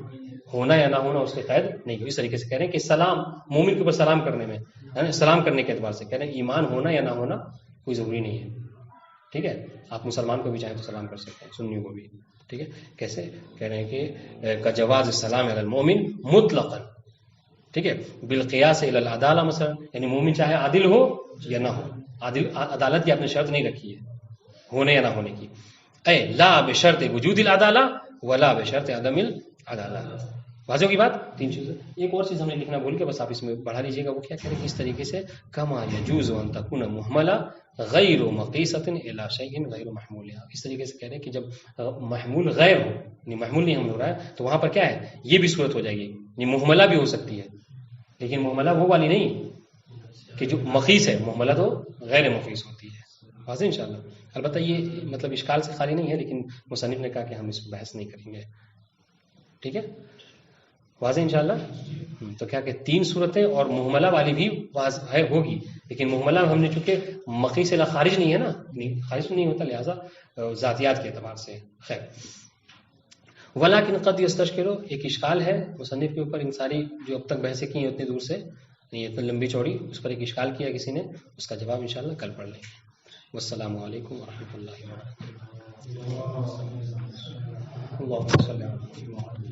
ہونا یا نہ ہونا اس کے قید نہیں. اس طریقے سے کہہ رہے ہیں کہ سلام مومن کے اوپر سلام کرنے میں، سلام کرنے کے اعتبار سے کہہ رہے ہیں ایمان ہونا یا نہ ہونا کوئی ضروری نہیں ہے. ٹھیک ہے، آپ مسلمان کو بھی چاہیں تو سلام کر سکتے ہیں، سنیوں کو بھی، ٹھیک ہے. کیسے کہہ رہے ہیں کہ کا جواز السلام علی المؤمن مطلقا، ٹھیک ہے، بالقیاس الی العدالہ مثلا، یعنی مومن چاہے عادل ہو یا نہ ہو، عدالت کی آپ نے شرط نہیں رکھی ہے ہونے یا نہ ہونے کی. اے لا بشرط وجود العدالہ ولا بشرط عدم العدالہ. واضح ہوگی بات. 3 چیزیں. ایک اور چیز ہم نے لکھنا بھول کے، بس آپ اس میں بڑھا لیجیے گا. وہ کیا کہہ رہے ہیں کہ اس طریقے سے کما یجوز ان تکون محملہ غیر مقیسۃ الی شیء غیر محمول. اس طریقے سے کہہ رہے ہیں کہ جب محمول غیر ہو، یعنی محمول نہیں حمل ہو رہا ہے، تو وہاں پر کیا ہے، یہ بھی صورت ہو جائے گی، یعنی محملہ بھی ہو سکتی ہے، لیکن محملہ وہ والی نہیں کہ جو مقیس ہے، محملہ تو غیر مقیس ہوتی ہے. واضح انشاءاللہ. البتہ یہ مطلب اشکال سے خالی نہیں ہے، لیکن مصنف نے کہا کہ ہم اس کو بحث نہیں کریں گے. ٹھیک ہے، واضح انشاءاللہ. تو کیا کہ 3 صورتیں اور محملہ والی بھی واضح ہے ہوگی، لیکن محملہ ہم نے چونکہ مقی سے خارج نہیں ہے نا، خارج نہیں ہوتا، لہٰذا ذاتیات کے اعتبار سے. خیر، ولیکن قد یستشکل، ایک اشکال ہے مصنف کے اوپر. ان ساری جو اب تک بحثیں کی ہیں اتنی دور سے نہیں، اتنی لمبی چوڑی، اس پر ایک اشکال کیا کسی نے، اس کا جواب انشاءاللہ کل پڑھ لیں گے. والسلام علیکم ورحمۃ اللہ وبرکاتہ. اللہم صلی علی محمد.